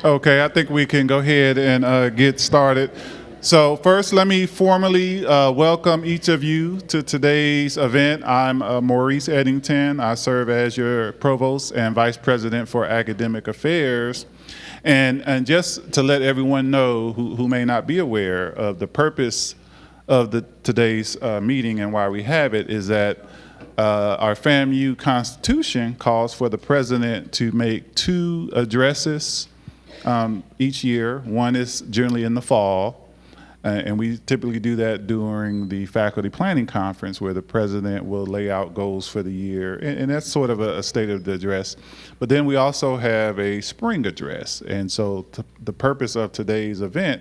Okay, I think we can go ahead and get started. So first, let me formally welcome each of you to today's event. I'm Maurice Eddington. I serve as your Provost and Vice President for Academic Affairs. And just to let everyone know who may not be aware of the purpose of today's meeting and why we have it is that our FAMU Constitution calls for the President to make 2 addresses each year. One is generally in the fall, and we typically do that during the faculty planning conference where the president will lay out goals for the year, and that's sort of a state of the address. But then we also have a spring address, and so the purpose of today's event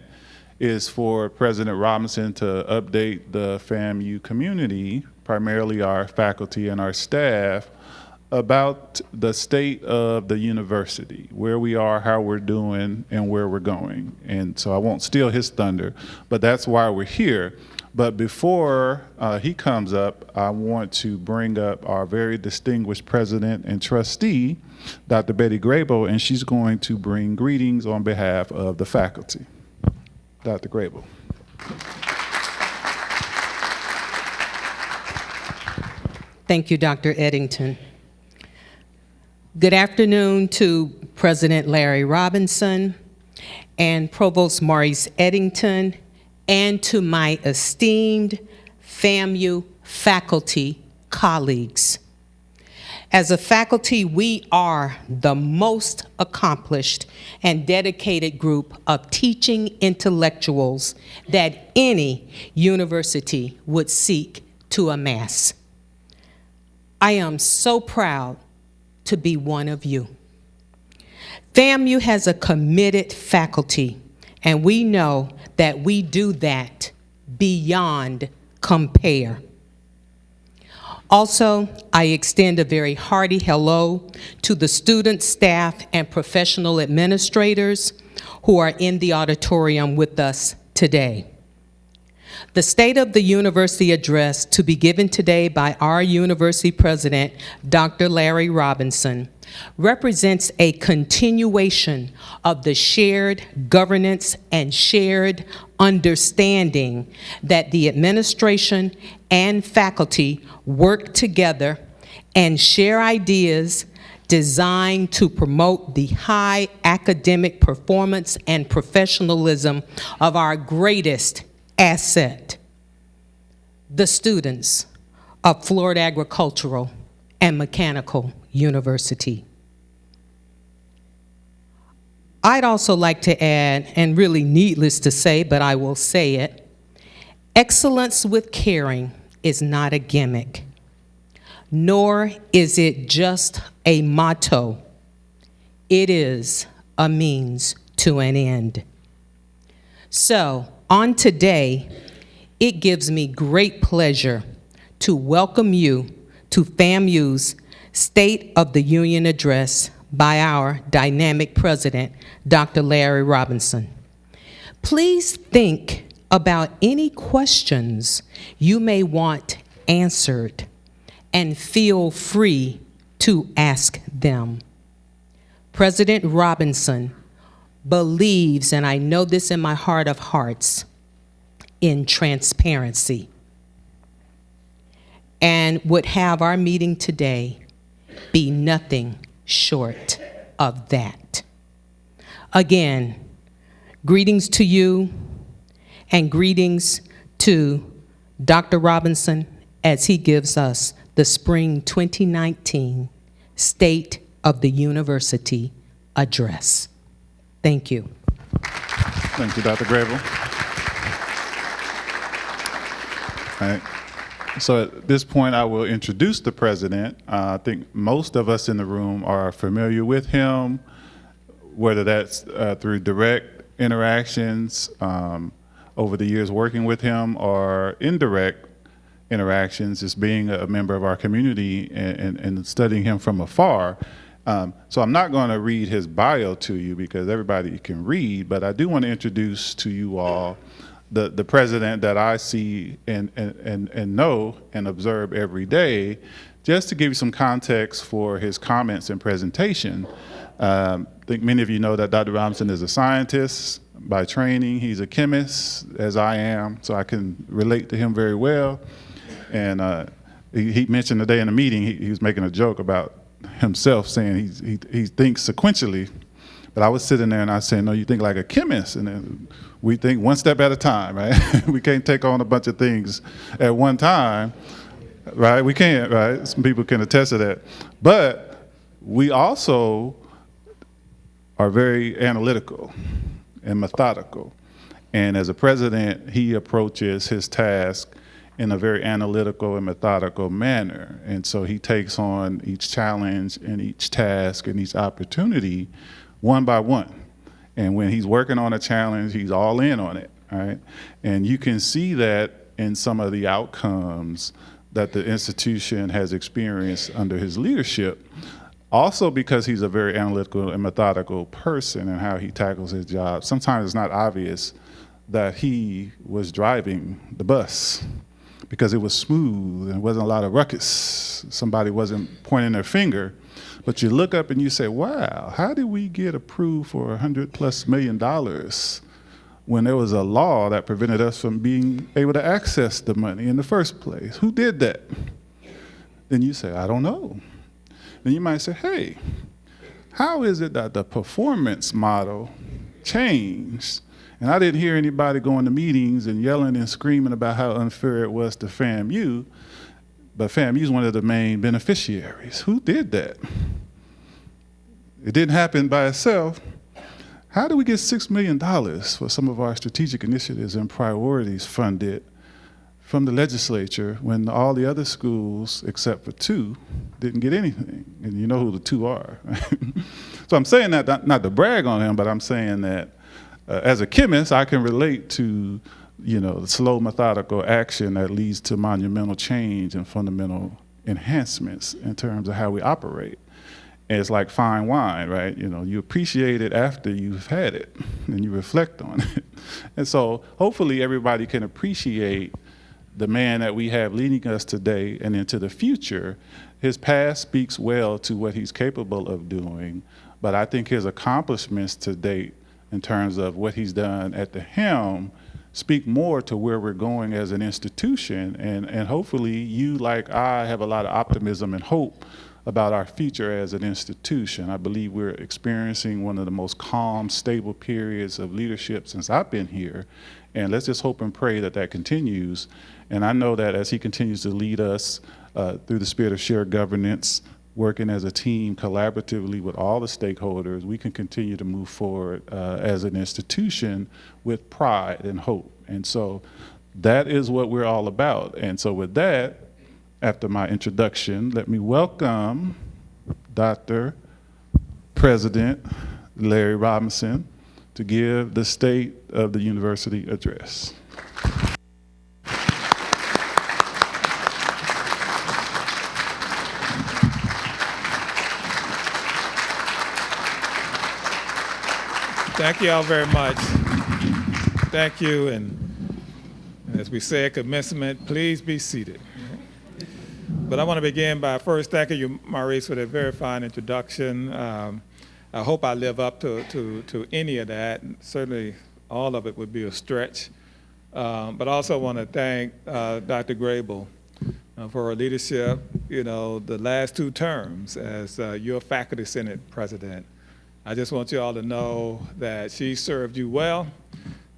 is for President Robinson to update the FAMU community, primarily our faculty and our staff, about the state of the university, where we are, how we're doing, and where we're going. And so I won't steal his thunder, but that's why we're here. But before he comes up, I want to bring up our very distinguished president and trustee, Dr. Betty Grable, and she's going to bring greetings on behalf of the faculty. Dr. Grable. Thank you, Dr. Eddington. Good afternoon to President Larry Robinson and Provost Maurice Eddington, and to my esteemed FAMU faculty colleagues. As a faculty, we are the most accomplished and dedicated group of teaching intellectuals that any university would seek to amass. I am so proud to be one of you. FAMU has a committed faculty, and we know that we do that beyond compare. Also, I extend a very hearty hello to the students, staff, and professional administrators who are in the auditorium with us today. The State of the University address to be given today by our university president, Dr. Larry Robinson, represents a continuation of the shared governance and shared understanding that the administration and faculty work together and share ideas designed to promote the high academic performance and professionalism of our greatest asset, the students of Florida Agricultural and Mechanical University. I'd also like to add, and really needless to say, but I will say it, excellence with caring is not a gimmick, nor is it just a motto. It is a means to an end. So, on today, it gives me great pleasure to welcome you to FAMU's State of the Union Address by our dynamic president, Dr. Larry Robinson. Please think about any questions you may want answered and feel free to ask them. President Robinson believes, and I know this in my heart of hearts, in transparency, and would have our meeting today be nothing short of that. Again, greetings to you and greetings to Dr. Robinson as he gives us the Spring 2019 State of the University Address. Thank you. Thank you, Dr. Grable. All right. So at this point, I will introduce the president. I think most of us in the room are familiar with him, whether that's through direct interactions over the years working with him, or indirect interactions as being a member of our community and studying him from afar. So I'm not going to read his bio to you because everybody can read, but I do want to introduce to you all the president that I see and know and observe every day. Just to give you some context for his comments and presentation, I think many of you know that Dr. Robinson is a scientist by training. He's a chemist, as I am, so I can relate to him very well. And he mentioned today in the meeting, he was making a joke about himself, saying he thinks sequentially. But I was sitting there and I was saying, no, you think like a chemist. And then we think one step at a time, right? We can't take on a bunch of things at one time, right? We can't, right? Some people can attest to that. But we also are very analytical and methodical. And as a president, he approaches his task in a very analytical and methodical manner. And so he takes on each challenge and each task and each opportunity one by one. And when he's working on a challenge, he's all in on it, right? And you can see that in some of the outcomes that the institution has experienced under his leadership. Also because he's a very analytical and methodical person and how he tackles his job. Sometimes it's not obvious that he was driving the bus because it was smooth and wasn't a lot of ruckus. Somebody wasn't pointing their finger. But you look up and you say, wow, how did we get approved for $100+ million when there was a law that prevented us from being able to access the money in the first place? Who did that? Then you say, I don't know. Then you might say, hey, how is it that the performance model changed? And I didn't hear anybody going to meetings and yelling and screaming about how unfair it was to FAMU, but FAMU is one of the main beneficiaries. Who did that? It didn't happen by itself. How do we get $6 million for some of our strategic initiatives and priorities funded from the legislature when all the other schools, except for 2, didn't get anything? And you know who the 2 are. So I'm saying that not to brag on him, but I'm saying that as a chemist, I can relate to, the slow, methodical action that leads to monumental change and fundamental enhancements in terms of how we operate. And it's like fine wine, right? You appreciate it after you've had it and you reflect on it. And so hopefully everybody can appreciate the man that we have leading us today and into the future. His past speaks well to what he's capable of doing, but I think his accomplishments to date in terms of what he's done at the helm speak more to where we're going as an institution. And hopefully you, like I, have a lot of optimism and hope about our future as an institution. I believe we're experiencing one of the most calm, stable periods of leadership since I've been here. And let's just hope and pray that that continues. And I know that as he continues to lead us through the spirit of shared governance, working as a team collaboratively with all the stakeholders, we can continue to move forward as an institution with pride and hope. And so that is what we're all about. And so with that, after my introduction, let me welcome Dr. President Larry Robinson to give the State of the University address. Thank you all very much. Thank you, and as we say at commencement, please be seated. But I want to begin by first thanking you, Maurice, for that very fine introduction. I hope I live up to any of that. Certainly, all of it would be a stretch. But I also want to thank Dr. Grable for her leadership, the last 2 terms as your Faculty Senate president. I just want you all to know that she served you well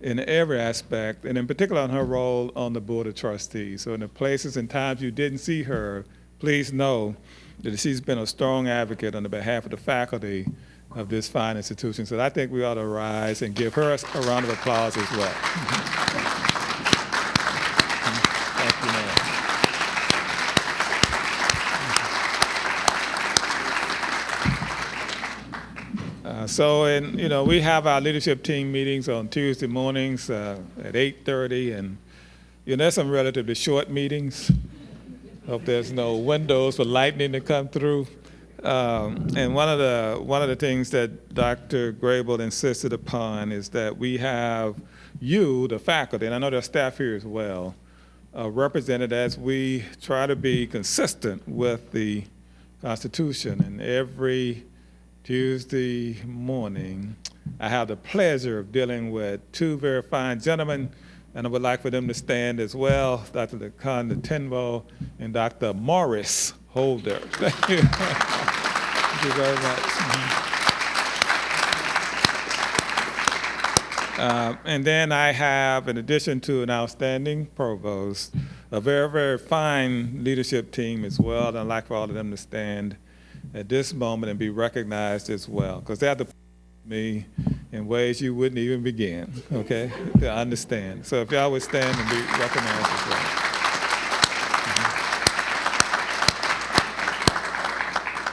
in every aspect, and in particular on her role on the Board of Trustees. So in the places and times you didn't see her, please know that she's been a strong advocate on the behalf of the faculty of this fine institution. So I think we ought to rise and give her a round of applause as well. Thank you, ma'am. We have our leadership team meetings on Tuesday mornings at 8:30, and there's some relatively short meetings. Hope there's no windows for lightning to come through. And one of the things that Dr. Grable insisted upon is that we have you, the faculty, and I know there's staff here as well, represented as we try to be consistent with the Constitution, and every Tuesday morning, I have the pleasure of dealing with two very fine gentlemen, and I would like for them to stand as well, Dr. Laconda Tenvo and Dr. Morris Holder. Thank you. Thank you very much. And then I have, in addition to an outstanding provost, a very, very fine leadership team as well. And I'd like for all of them to stand at this moment and be recognized as well, because they have to me in ways you wouldn't even begin, okay, to understand. So if y'all would stand and be recognized as well.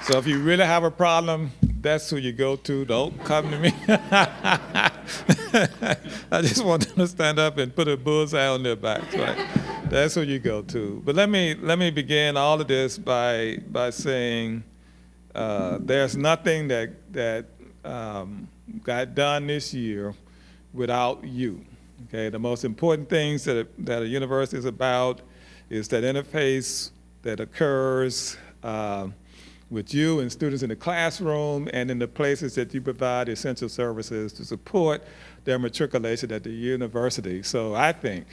So if you really have a problem, that's who you go to. Don't come to me. I just want them to stand up and put a bullseye on their backs, right? That's who you go to. But let me begin all of this by saying there's nothing that got done this year without you. Okay, the most important things that a university is about is that interface that occurs with you and students in the classroom and in the places that you provide essential services to support their matriculation at the university. So I think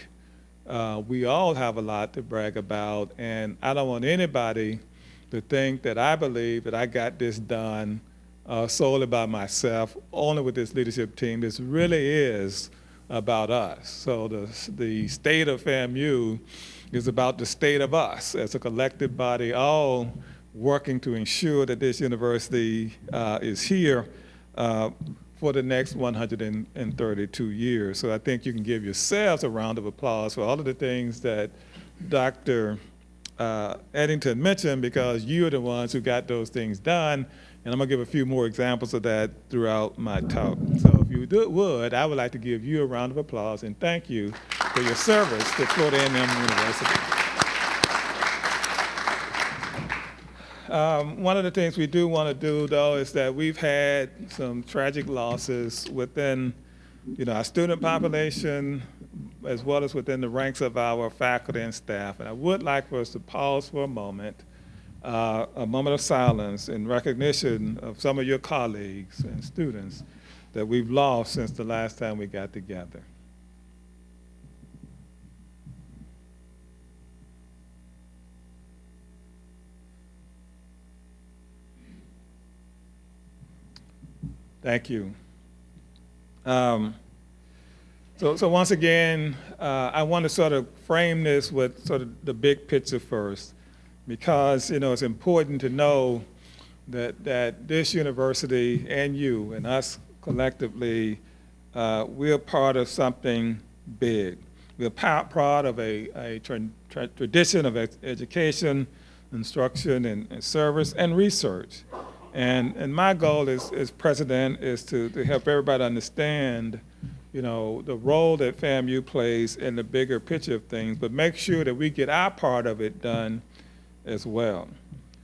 we all have a lot to brag about, and I don't want anybody to think that I believe that I got this done solely by myself, only with this leadership team. This really is about us. So the state of FAMU is about the state of us as a collective body, all working to ensure that this university is here for the next 132 years. So I think you can give yourselves a round of applause for all of the things that Dr. Eddington mentioned, because you're the ones who got those things done. And I'm gonna give a few more examples of that throughout my talk. So if you would, I would like to give you a round of applause and thank you for your service to Florida A&M University. One of the things we do want to do, though, is that we've had some tragic losses within, our student population, as well as within the ranks of our faculty and staff. And I would like for us to pause for a moment of silence in recognition of some of your colleagues and students that we've lost since the last time we got together. Thank you. So once again, I want to sort of frame this with sort of the big picture first, because it's important to know that this university and you and us collectively, we're part of something big. We're proud of a tradition of education, instruction, and service and research. And my goal as president is to help everybody understand, the role that FAMU plays in the bigger picture of things, but make sure that we get our part of it done as well.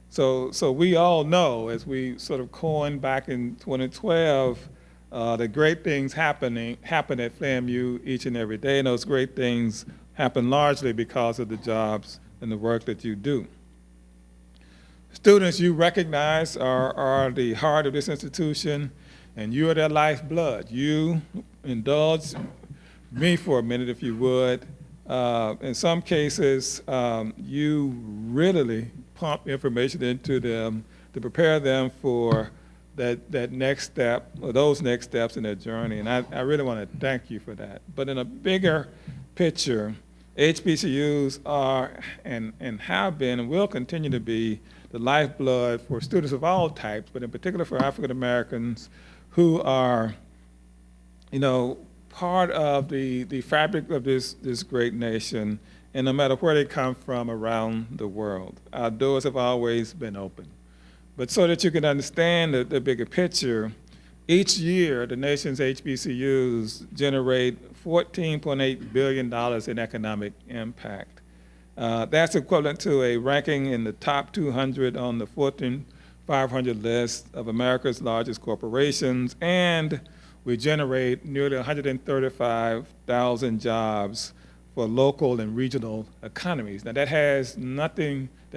So we all know, as we sort of coined back in 2012, that great things happen at FAMU each and every day, and those great things happen largely because of the jobs and the work that you do. Students you recognize are the heart of this institution, and you are their lifeblood. You indulge me for a minute, if you would. In some cases, you really pump information into them to prepare them for that next step, or those next steps in their journey, and I really want to thank you for that. But in a bigger picture, HBCUs are and have been and will continue to be the lifeblood for students of all types, but in particular for African Americans who are, part of the fabric of this great nation, and no matter where they come from around the world. Our doors have always been open. But so that you can understand the bigger picture, each year the nation's HBCUs generate $14.8 billion in economic impact. That's equivalent to a ranking in the top 200 on the Fortune 500 list of America's largest corporations, and we generate nearly 135,000 jobs for local and regional economies. Now that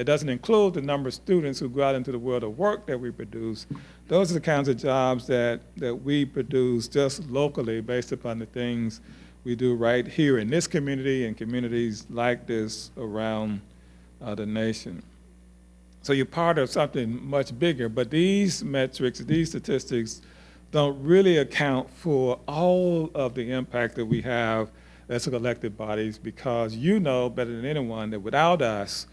doesn't include the number of students who go out into the world of work that we produce. those are the kinds of jobs that we produce just locally based upon the things we do right here in this community and communities like this around the nation. So you're part of something much bigger, but these metrics, these statistics don't really account for all of the impact that we have as collective bodies, because you know better than anyone that without us,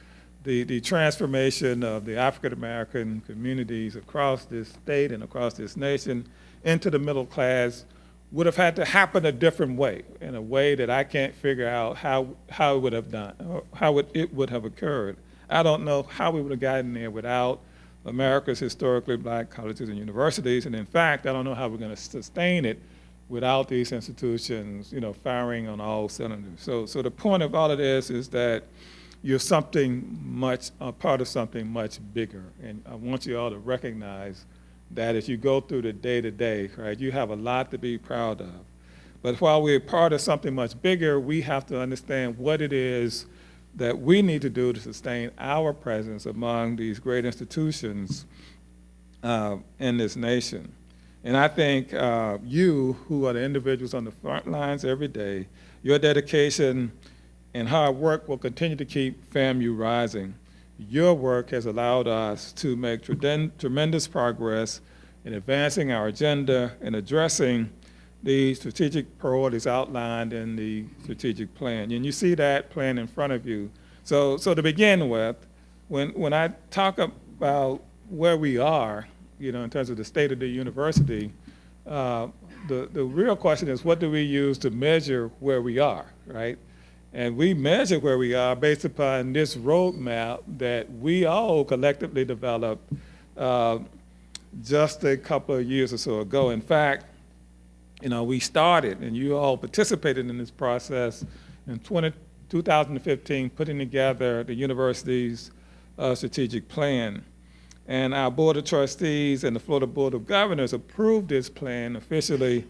the transformation of the African American communities across this state and across this nation into the middle class would have had to happen a different way, in a way that I can't figure out how it would have done, or how it would have occurred. I don't know how we would have gotten there without America's historically black colleges and universities, and in fact, I don't know how we're going to sustain it without these institutions, firing on all cylinders. So the point of all of this is that you're a part of something much bigger, and I want you all to recognize that as you go through the day-to-day, right, you have a lot to be proud of. But while we're part of something much bigger, we have to understand what it is that we need to do to sustain our presence among these great institutions in this nation. And I think you, who are the individuals on the front lines every day, your dedication and hard work will continue to keep FAMU rising. Your work has allowed us to make tremendous progress in advancing our agenda and addressing the strategic priorities outlined in the strategic plan. And you see that plan in front of you. So to begin with, when I talk about where we are, in terms of the state of the university, the real question is, what do we use to measure where we are, right? And we measure where we are based upon this roadmap that we all collectively developed just a couple of years or so ago. In fact, we started, and you all participated in this process in 2015, putting together the university's strategic plan. And our Board of Trustees and the Florida Board of Governors approved this plan officially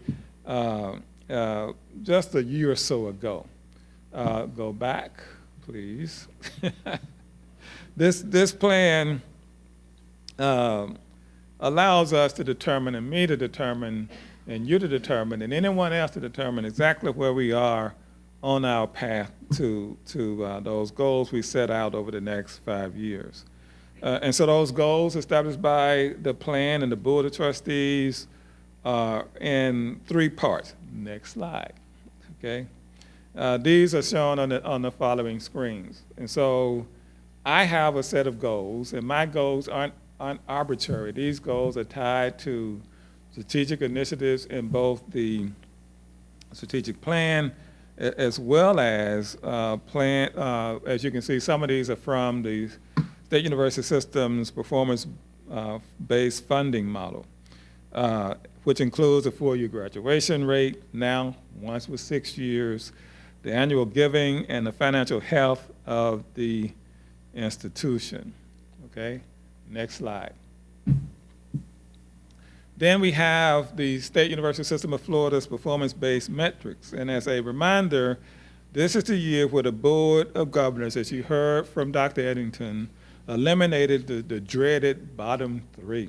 just a year or so ago. Go back, please. This plan allows us to determine, and me to determine, and you to determine, and anyone else to determine exactly where we are on our path to those goals we set out over the next 5 years. And so those goals established by the plan and the Board of Trustees are in 3 parts. Next slide, okay? These are shown on the following screens. And so I have a set of goals, and my goals aren't arbitrary. These goals are tied to strategic initiatives in both the strategic plan as well as as you can see, some of these are from the State University System's performance-based funding model, which includes a 4-year graduation rate, now once with 6 years, the annual giving, and the financial health of the institution. Okay, next slide. Then we have the State University System of Florida's performance-based metrics. And as a reminder, this is the year where the Board of Governors, as you heard from Dr. Eddington, eliminated the dreaded bottom 3.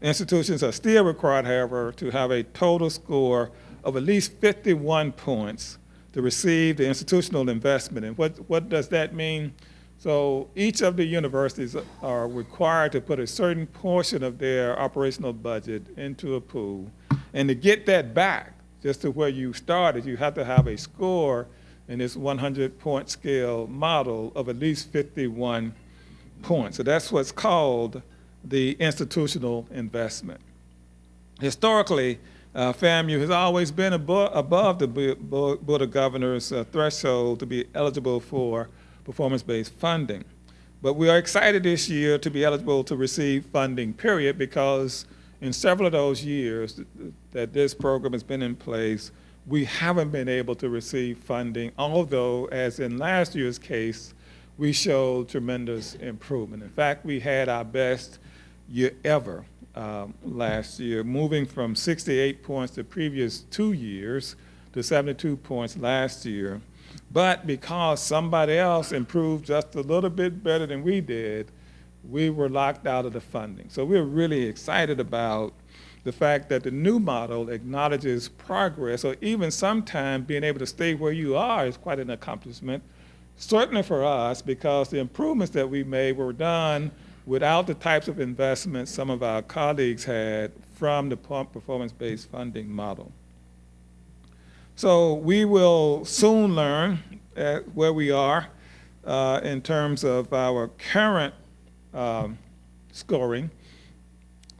Institutions are still required, however, to have a total score of at least 51 points to receive the institutional investment. And what does that mean? So each of the universities are required to put a certain portion of their operational budget into a pool. And to get that back, just to where you started, you have to have a score in this 100-point scale model of at least 51 points. So that's what's called the institutional investment. Historically, FAMU has always been above the Board of Governors threshold to be eligible for performance-based funding. But we are excited this year to be eligible to receive funding, period, because in several of those years that this program has been in place, we haven't been able to receive funding, although, as in last year's case, we showed tremendous improvement. In fact, we had our best year ever last year, moving from 68 points the previous 2 years to 72 points last year. But because somebody else improved just a little bit better than we did, we were locked out of the funding. So we're really excited about the fact that the new model acknowledges progress, or even sometimes being able to stay where you are is quite an accomplishment, certainly for us, because the improvements that we made were done without the types of investments some of our colleagues had from the performance-based funding model. So we will soon learn where we are in terms of our current scoring.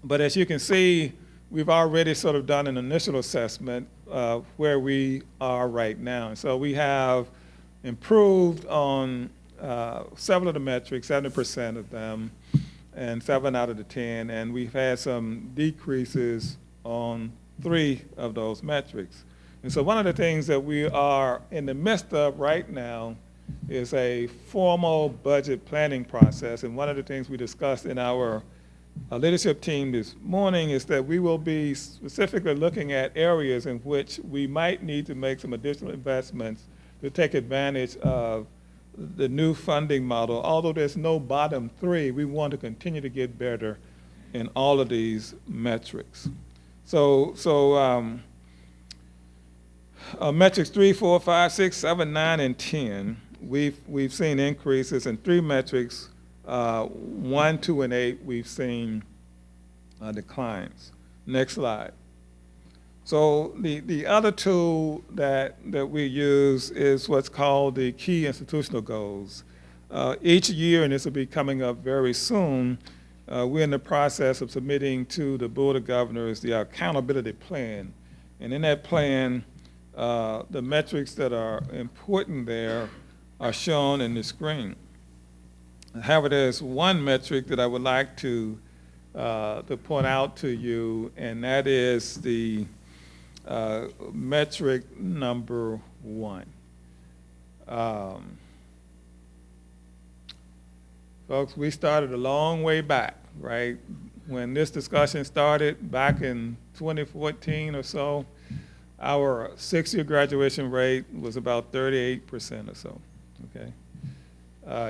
But as you can see, we've already sort of done an initial assessment of where we are right now. And so we have improved on several of the metrics, 70% of them, and 7 out of the 10, and we've had some decreases on 3 of those metrics. And so one of the things that we are in the midst of right now is a formal budget planning process. And one of the things we discussed in our leadership team this morning is that we will be specifically looking at areas in which we might need to make some additional investments to take advantage of the new funding model. Although there's no bottom 3, we want to continue to get better in all of these metrics. Metrics 3, 4, 5, 6, 7, 9, and 10, we've seen increases in 3 metrics. 1, 2, and 8, we've seen declines. Next slide. So the other tool that we use is what's called the key institutional goals. Each year, and this will be coming up very soon, we're in the process of submitting to the Board of Governors the accountability plan. And in that plan, the metrics that are important there are shown in the screen. However, there's one metric that I would like to point out to you, and that is the metric number 1. Folks, we started a long way back, right? When this discussion started back in 2014 or so, our 6-year graduation rate was about 38% or so, okay?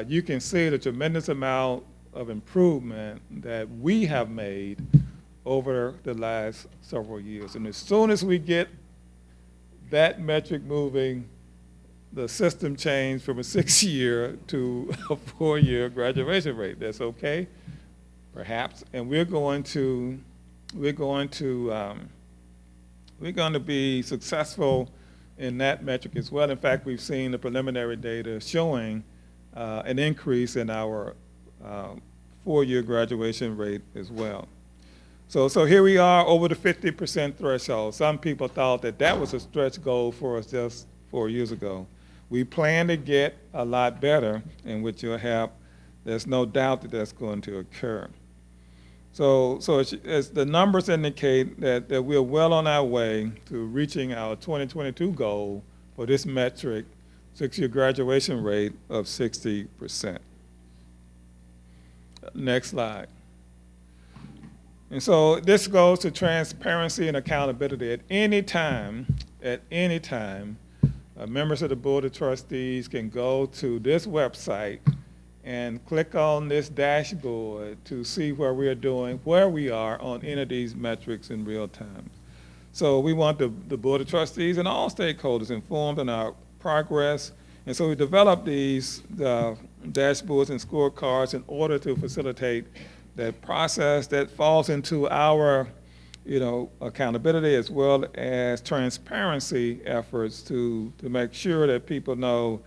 You can see the tremendous amount of improvement that we have made over the last several years. And as soon as we get that metric moving, the system changed from a 6-year to a 4-year graduation rate. That's okay, perhaps. And we're going to be successful in that metric as well. In fact, we've seen the preliminary data showing an increase in our 4-year graduation rate as well. So here we are over the 50% threshold. Some people thought that was a stretch goal for us just 4 years ago. We plan to get a lot better, and with your help, there's no doubt that that's going to occur. So as the numbers indicate that we're well on our way to reaching our 2022 goal for this metric, 6-year graduation rate of 60%. Next slide. And so this goes to transparency and accountability. At any time, members of the Board of Trustees can go to this website and click on this dashboard to see where we are on any of these metrics in real time. So we want the Board of Trustees and all stakeholders informed on our progress. And so we developed these dashboards and scorecards in order to facilitate that process that falls into our accountability as well as transparency efforts to make sure that people know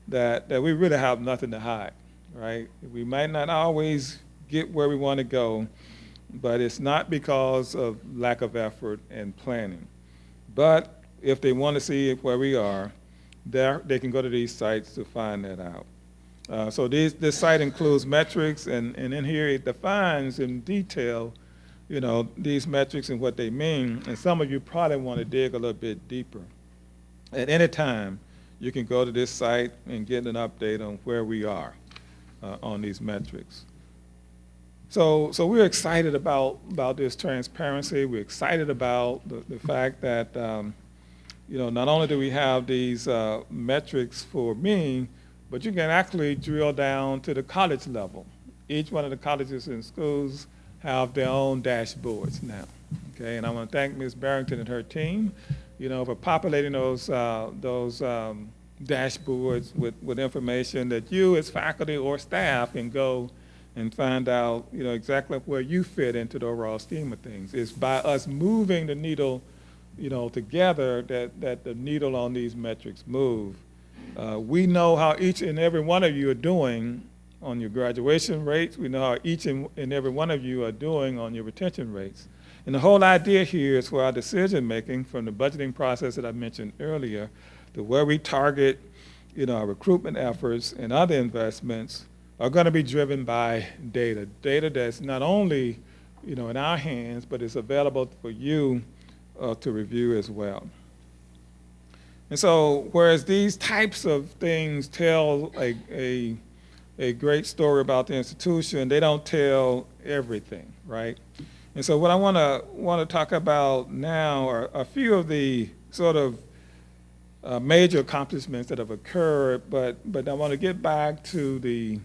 that we really have nothing to hide, right? We might not always get where we want to go, but it's not because of lack of effort and planning. But if they want to see where we are, they can go to these sites to find that out. So this site includes metrics, and in here it defines in detail these metrics and what they mean, and some of you probably want to dig a little bit deeper. At any time, you can go to this site and get an update on where we are on these metrics. So we're excited about this transparency. We're excited about the fact that not only do we have these metrics for me, but you can actually drill down to the college level each one of the colleges and schools have their own dashboards now. Okay, and I want to thank Ms. Barrington and her team, for populating those dashboards with information that you as faculty or staff can go and find out, exactly where you fit into the overall scheme of things. It's by us moving the needle, together that the needle on these metrics move. We know how each and every one of you are doing on your graduation rates. We know how each and every one of you are doing on your retention rates. And the whole idea here is for our decision making, from the budgeting process that I mentioned earlier, to where we target, our recruitment efforts and other investments, are going to be driven by data that's not only, in our hands, but it's available for you to review as well. And so, whereas these types of things tell a great story about the institution, they don't tell everything, right? And so, what I want to talk about now are a few of the sort of major accomplishments that have occurred, but I want to get back to the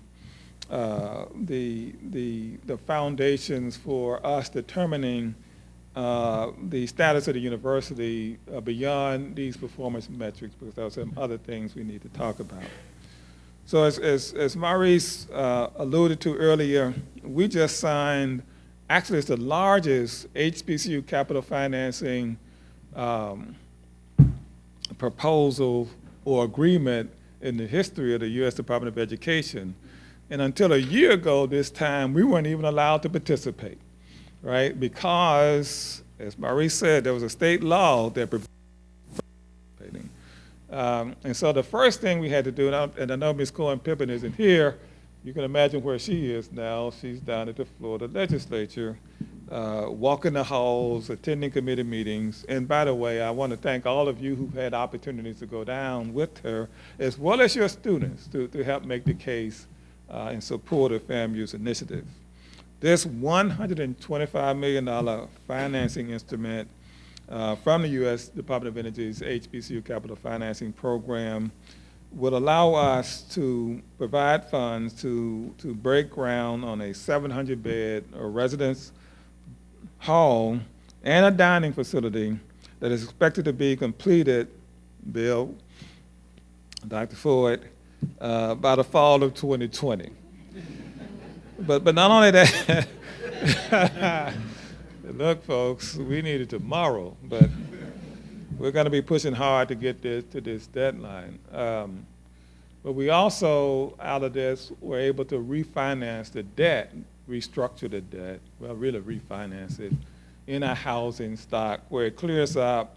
foundations for us determining the status of the university beyond these performance metrics, because there are some other things we need to talk about. So as Maurice alluded to earlier, we just signed, actually it's the largest HBCU capital financing proposal or agreement in the history of the U.S. Department of Education. And until a year ago this time, we weren't even allowed to participate, right? Because, as Maurice said, there was a state law that prevented participating. And so the first thing we had to do, and I know Ms. Cohen-Pippin isn't here, you can imagine where she is now. She's down at the Florida legislature, walking the halls, attending committee meetings. And by the way, I want to thank all of you who've had opportunities to go down with her, as well as your students, to help make the case in support of FAMU's initiative. This $125 million financing instrument from the U.S. Department of Energy's HBCU Capital Financing Program will allow us to provide funds to break ground on a 700-bed residence hall and a dining facility that is expected to be completed, Bill, Dr. Ford, by the fall of 2020. But not only that, look, folks, we need it tomorrow, but we're going to be pushing hard to get this to this deadline. But we also, out of this, were able to refinance the debt, restructure the debt, well, really refinance it in our housing stock, where it clears up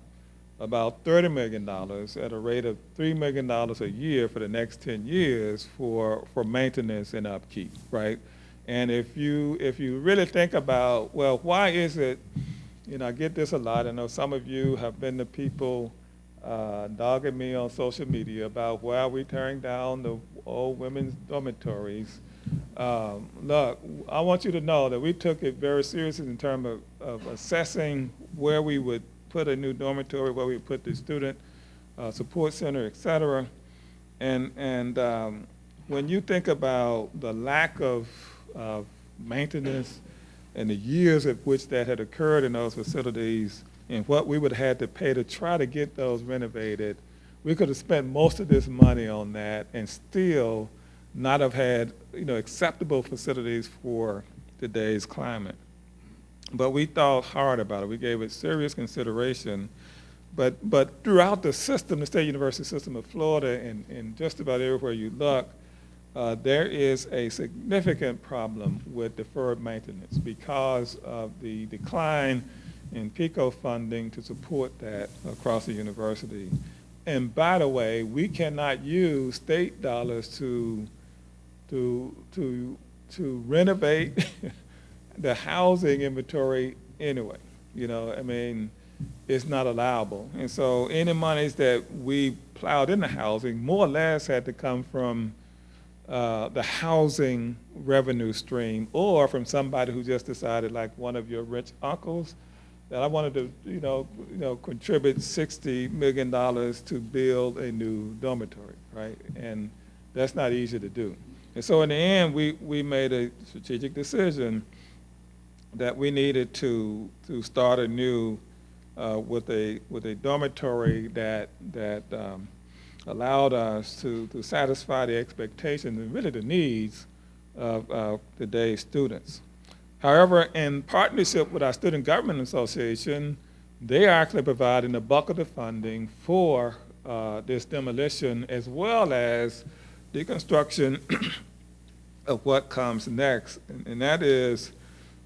about $30 million at a rate of $3 million a year for the next 10 years for maintenance and upkeep, right? And if you really think about, well, why is it, I get this a lot. I know some of you have been the people dogging me on social media about why are we tearing down the old women's dormitories. Look, I want you to know that we took it very seriously in terms of assessing where we would put a new dormitory, where we would put the student support center, et cetera. And when you think about the lack of maintenance and the years at which that had occurred in those facilities and what we would have had to pay to try to get those renovated, we could have spent most of this money on that and still not have had acceptable facilities for today's climate. But we thought hard about it. We gave it serious consideration. But throughout the system, the State University system of Florida, and just about everywhere you look, there is a significant problem with deferred maintenance because of the decline in PICO funding to support that across the university. And by the way, we cannot use state dollars to renovate the housing inventory anyway. It's not allowable. And so any monies that we plowed into housing more or less had to come from the housing revenue stream, or from somebody who just decided, like one of your rich uncles, that I wanted to contribute $60 million to build a new dormitory, right? And that's not easy to do. And so in the end, we made a strategic decision that we needed to start anew with a dormitory that allowed us to satisfy the expectations and really the needs of today's students. However, in partnership with our Student Government Association, they are actually providing the bulk of the funding for this demolition, as well as the construction of what comes next, and that is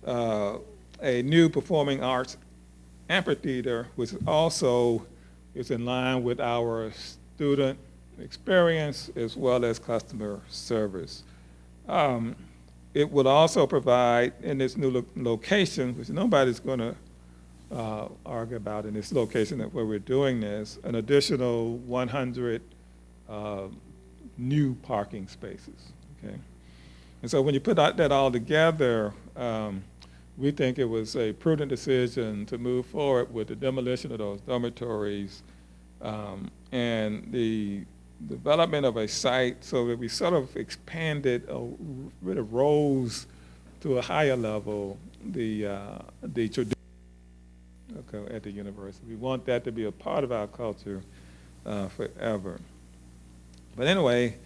a new performing arts amphitheater, which also is in line with our student experience as well as customer service. It would also provide, in this new location, which nobody's going to argue about in this location where we're doing this, an additional 100 new parking spaces. Okay, and so when you put that all together, we think it was a prudent decision to move forward with the demolition of those dormitories and the development of a site so that we sort of expanded, really rose to a higher level the tradition at the university. We want that to be a part of our culture forever. But anyway,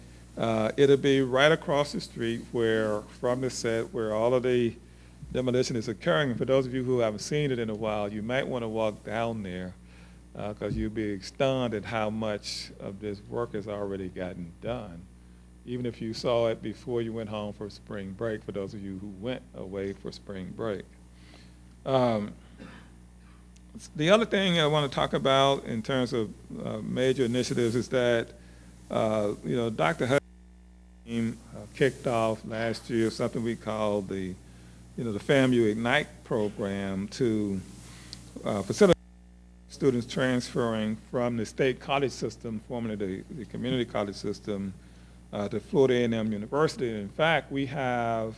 it'll be right across the street from the set where all of the demolition is occurring. And for those of you who haven't seen it in a while, you might want to walk down there because you'll be stunned at how much of this work has already gotten done, even if you saw it before you went home for spring break, for those of you who went away for spring break. The other thing I want to talk about in terms of major initiatives is that, Dr. Hudson's team kicked off last year something we called the FAMU Ignite program to facilitate students transferring from the state college system, formerly the community college system, to Florida A&M University. And in fact, we have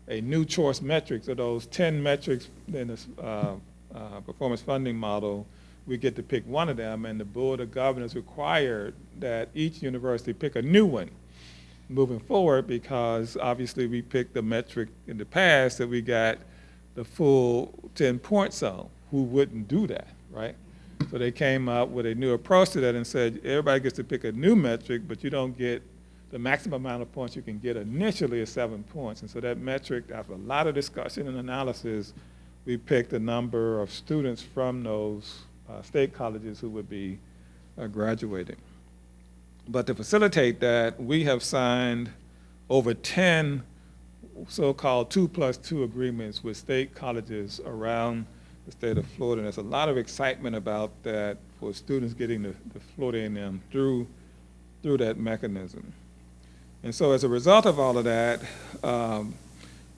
a new choice metrics of those 10 metrics in this performance funding model. We get to pick one of them, and the Board of Governors required that each university pick a new one moving forward, because obviously we picked the metric in the past that we got the full 10 points on. Who wouldn't do that, right? So they came up with a new approach to that and said everybody gets to pick a new metric, but you don't get the maximum amount of points you can get initially is 7 points. And so that metric, after a lot of discussion and analysis, we picked a number of students from those state colleges who would be graduating. But to facilitate that, we have signed over 10 so-called 2+2 agreements with state colleges around the state of Florida. And there's a lot of excitement about that for students getting the Florida A&M through that mechanism. And so as a result of all of that,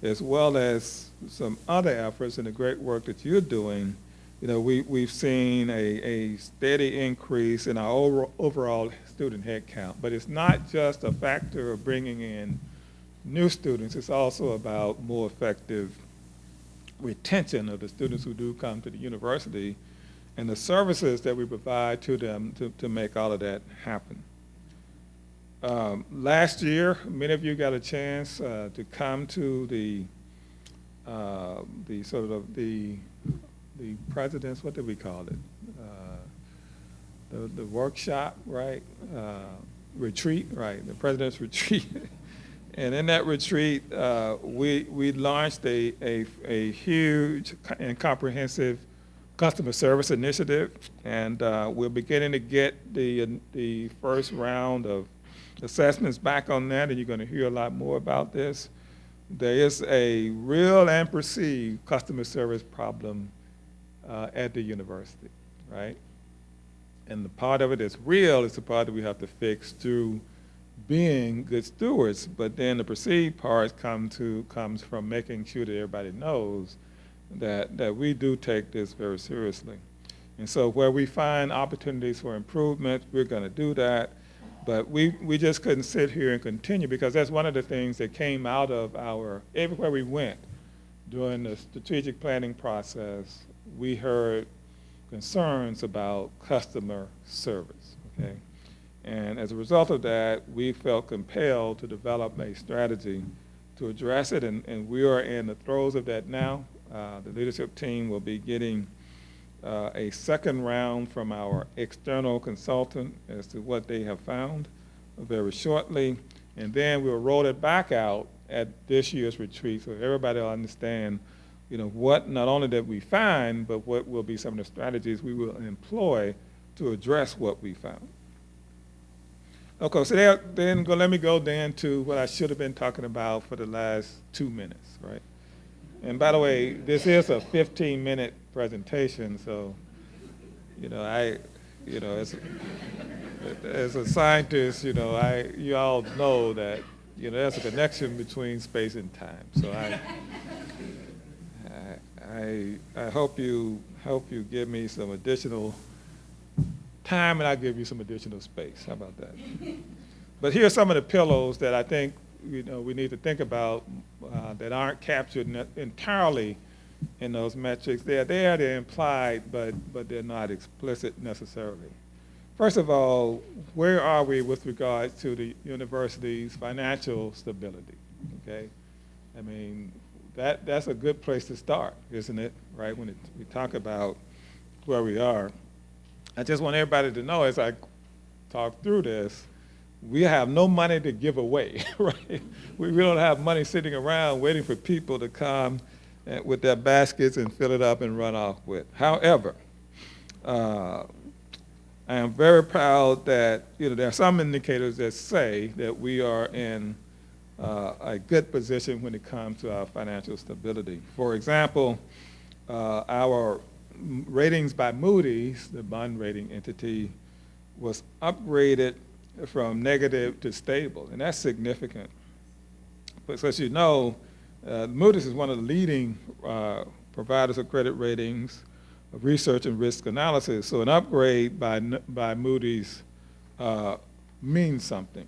as well as some other efforts and the great work that you're doing, we've seen a steady increase in our overall student head count. But it's not just a factor of bringing in new students, it's also about more effective retention of the students who do come to the university and the services that we provide to them to make all of that happen. Last year, many of you got a chance to come to the president's, what did we call it? The workshop, right? Retreat, right? The president's retreat. And in that retreat, we launched a huge and comprehensive customer service initiative, and we're beginning to get the first round of assessments back on that, and you're going to hear a lot more about this. There is a real and perceived customer service problem at the university, right? And the part of it that's real is the part that we have to fix through being good stewards, but then the perceived part comes from making sure that everybody knows that we do take this very seriously. And so where we find opportunities for improvement, we're going to do that. But we just couldn't sit here and continue, because that's one of the things that came out of everywhere we went during the strategic planning process, we heard concerns about customer service, okay? And as a result of that, we felt compelled to develop a strategy to address it, and we are in the throes of that now. The leadership team will be getting a second round from our external consultant as to what they have found very shortly, and then we'll roll it back out at this year's retreat so everybody will understand, what not only did we find, but what will be some of the strategies we will employ to address what we found. Okay, so let me go then to what I should have been talking about for the last 2 minutes, right? And by the way, this is a 15-minute presentation, so, as a scientist, you all know that, there's a connection between space and time. So I hope you give me some additional time, and I'll give you some additional space. How about that? But here are some of the pillows that I think we need to think about that aren't captured entirely in those metrics. They're there, they're implied, but they're not explicit necessarily. First of all, where are we with regards to the university's financial stability? Okay, I mean that's a good place to start, isn't it? Right, when we talk about where we are. I just want everybody to know as I talk through this, we have no money to give away, right? We don't have money sitting around waiting for people to come with their baskets and fill it up and run off with. However, I am very proud that there are some indicators that say that we are in a good position when it comes to our financial stability. For example, our ratings by Moody's, the bond rating entity, was upgraded from negative to stable, and that's significant. But as you know, Moody's is one of the leading providers of credit ratings, of research and risk analysis, so an upgrade by Moody's means something.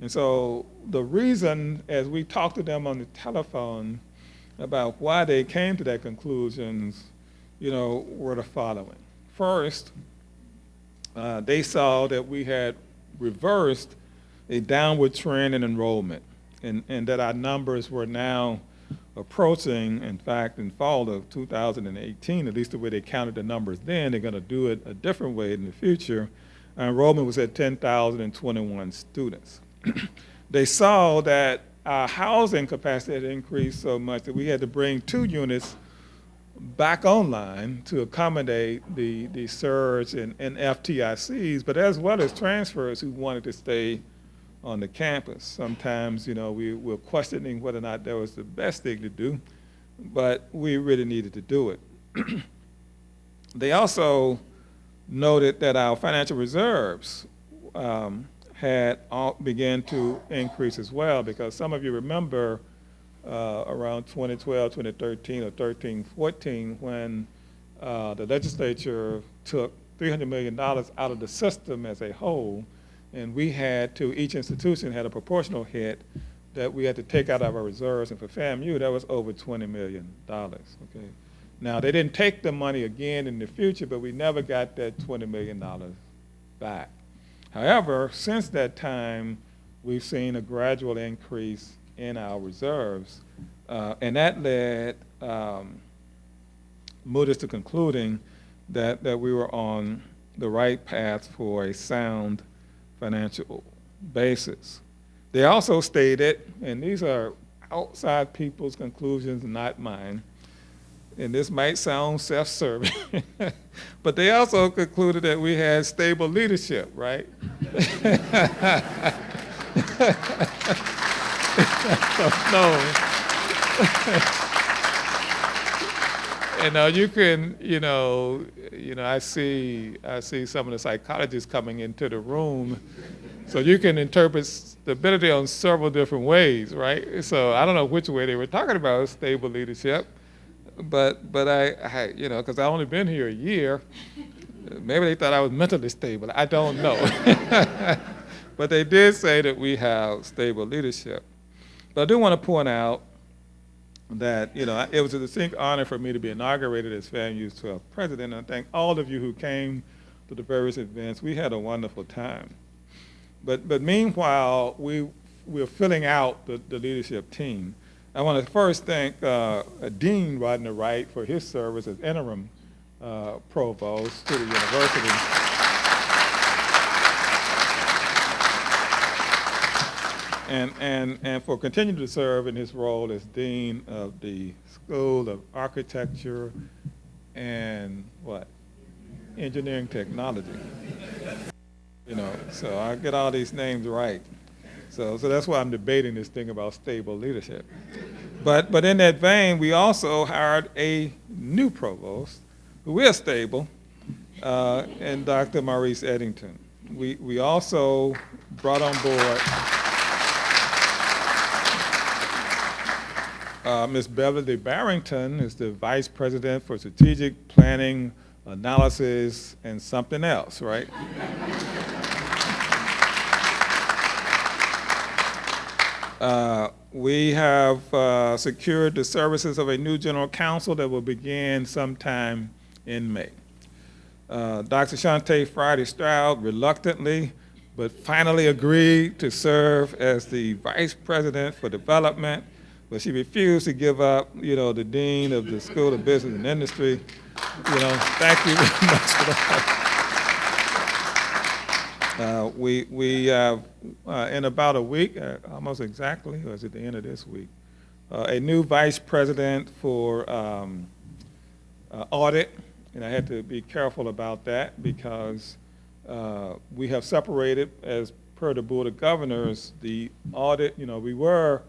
And so the reason, as we talked to them on the telephone about why they came to that conclusions, were the following. First, they saw that we had reversed a downward trend in enrollment, and that our numbers were now approaching, in fact, in fall of 2018, at least the way they counted the numbers then, they're going to do it a different way in the future. Our enrollment was at 10,021 students. They saw that our housing capacity had increased so much that we had to bring 2 units back online to accommodate the surge in FTICs, but as well as transfers who wanted to stay on the campus. Sometimes, we were questioning whether or not that was the best thing to do, but we really needed to do it. They also noted that our financial reserves had began to increase as well, because some of you remember around 2012, 2013, or 13, 14, when the legislature took $300 million out of the system as a whole, and we had to, each institution had a proportional hit that we had to take out of our reserves, and for FAMU, that was over $20 million, okay? Now, they didn't take the money again in the future, but we never got that $20 million back. However, since that time, we've seen a gradual increase in our reserves, and that led Moody's to concluding that we were on the right path for a sound financial basis. They also stated, and these are outside people's conclusions, not mine, and this might sound self-serving, but they also concluded that we had stable leadership, right? No. And you can, I see some of the psychologists coming into the room, so you can interpret stability on several different ways, right? So I don't know which way they were talking about stable leadership, but I because I've only been here a year, maybe they thought I was mentally stable. I don't know. But they did say that we have stable leadership. But I do want to point out that, it was a distinct honor for me to be inaugurated as FAMU's 12th president, and I thank all of you who came to for the various events. We had a wonderful time. But meanwhile, we're filling out the leadership team. I want to first thank Dean Rodner Wright for his service as interim provost to the university. And for continuing to serve in his role as Dean of the School of Architecture and Engineering Technology. So I get all these names right. So that's why I'm debating this thing about stable leadership. But in that vein, we also hired a new provost who is stable, and Dr. Maurice Eddington. We also brought on board Ms. Beverly Barrington is the Vice President for Strategic Planning, Analysis, and something else, right? We have secured the services of a new general counsel that will begin sometime in May. Dr. Shante Friday Stroud reluctantly but finally agreed to serve as the Vice President for Development, but she refused to give up, the Dean of the School of Business and Industry. Thank you very much for that. We have, in about a week, almost exactly, or is it the end of this week, a new Vice President for Audit, and I had to be careful about that because we have separated, as per the Board of Governors, the audit, we were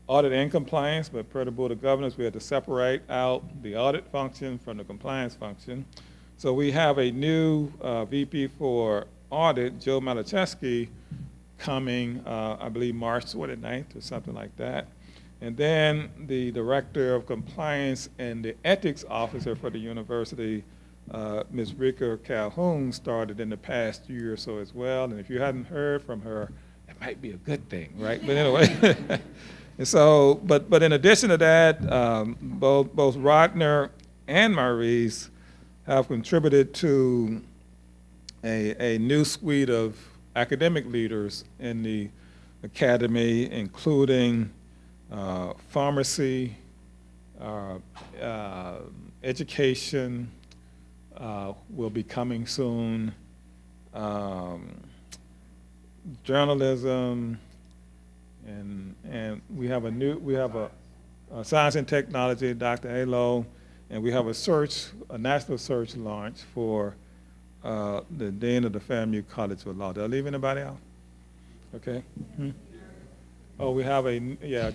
audit and compliance, but per the Board of Governors, we had to separate out the audit function from the compliance function. So we have a new VP for Audit, Joe Malachewski, coming, I believe, March 29th or something like that. And then the Director of Compliance and the Ethics Officer for the university, Ms. Rika Calhoun, started in the past year or so as well. And if you hadn't heard from her, it might be a good thing, right? But anyway. And so, but in addition to that, both Rodner and Maurice have contributed to a new suite of academic leaders in the academy, including pharmacy, education will be coming soon, journalism, and we have a science and technology, Dr. Alo, and we have a national search launch for the Dean of the FAMU College of Law. Did I leave anybody out? Okay. Oh, we have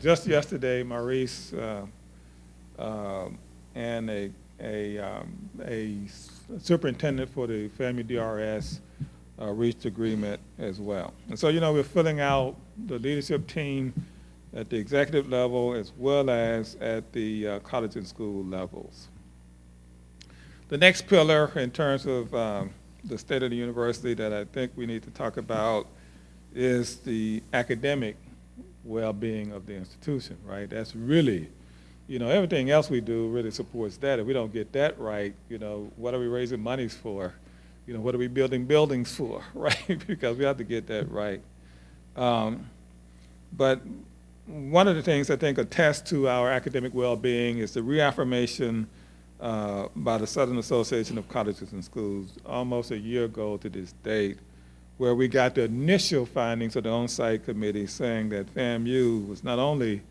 just yesterday, Maurice and a superintendent for the FAMU DRS reached agreement as well. And so, we're filling out the leadership team at the executive level as well as at the college and school levels. The next pillar in terms of the state of the university that I think we need to talk about is the academic well-being of the institution, right? That's really, everything else we do really supports that. If we don't get that right, what are we raising monies for? What are we building buildings for, right? Because we have to get that right. But one of the things I think attests to our academic well-being is the reaffirmation by the Southern Association of Colleges and Schools almost a year ago to this date, where we got the initial findings of the on-site committee saying that FAMU was not only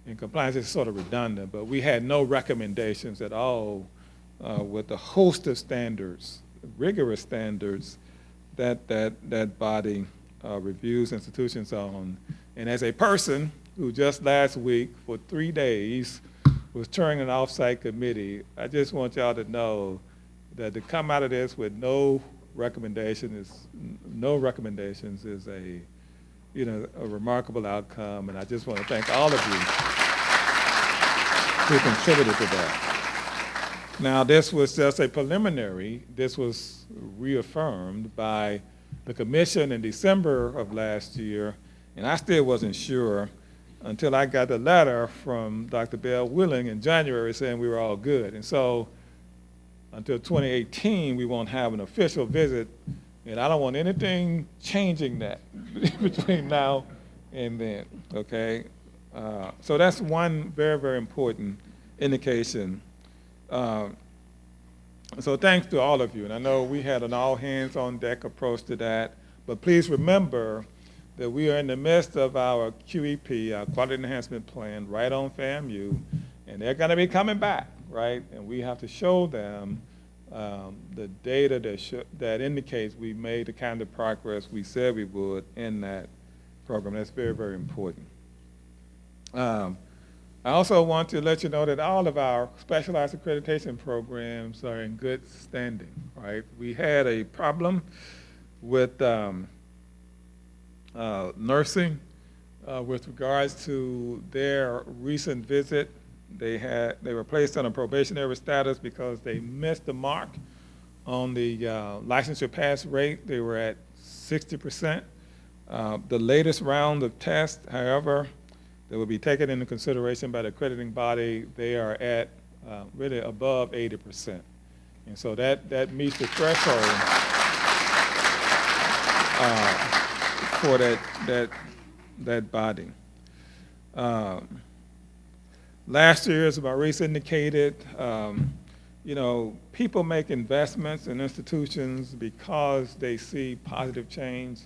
in compliance, it's sort of redundant, but we had no recommendations at all with a host of standards, rigorous standards that body reviews institutions on. And as a person who just last week for 3 days was chairing an off-site committee, I just want y'all to know that to come out of this with no recommendations is a remarkable outcome, and I just want to thank all of you who contributed to that. Now, this was just a preliminary. This was reaffirmed by the commission in December of last year, and I still wasn't sure until I got the letter from Dr. Bell Willing in January saying we were all good. And so until 2018, we won't have an official visit, and I don't want anything changing that between now and then, okay? So that's one very, very important indication. So thanks to all of you, and I know we had an all-hands-on-deck approach to that, but please remember that we are in the midst of our QEP, our Quality Enhancement Plan, right on FAMU, and they're gonna be coming back, right? And we have to show them the data that indicates we made the kind of progress we said we would in that program. That's very, very important. I also want to let you know that all of our specialized accreditation programs are in good standing, right? We had a problem with nursing with regards to their recent visit. They were placed on a probationary status because they missed the mark on the licensure pass rate. They were at 60%. The latest round of tests, however, that will be taken into consideration by the accrediting body, they are at really above 80%. And so that meets the threshold for that body. Last year, as Maurice indicated, you know, people make investments in institutions because they see positive change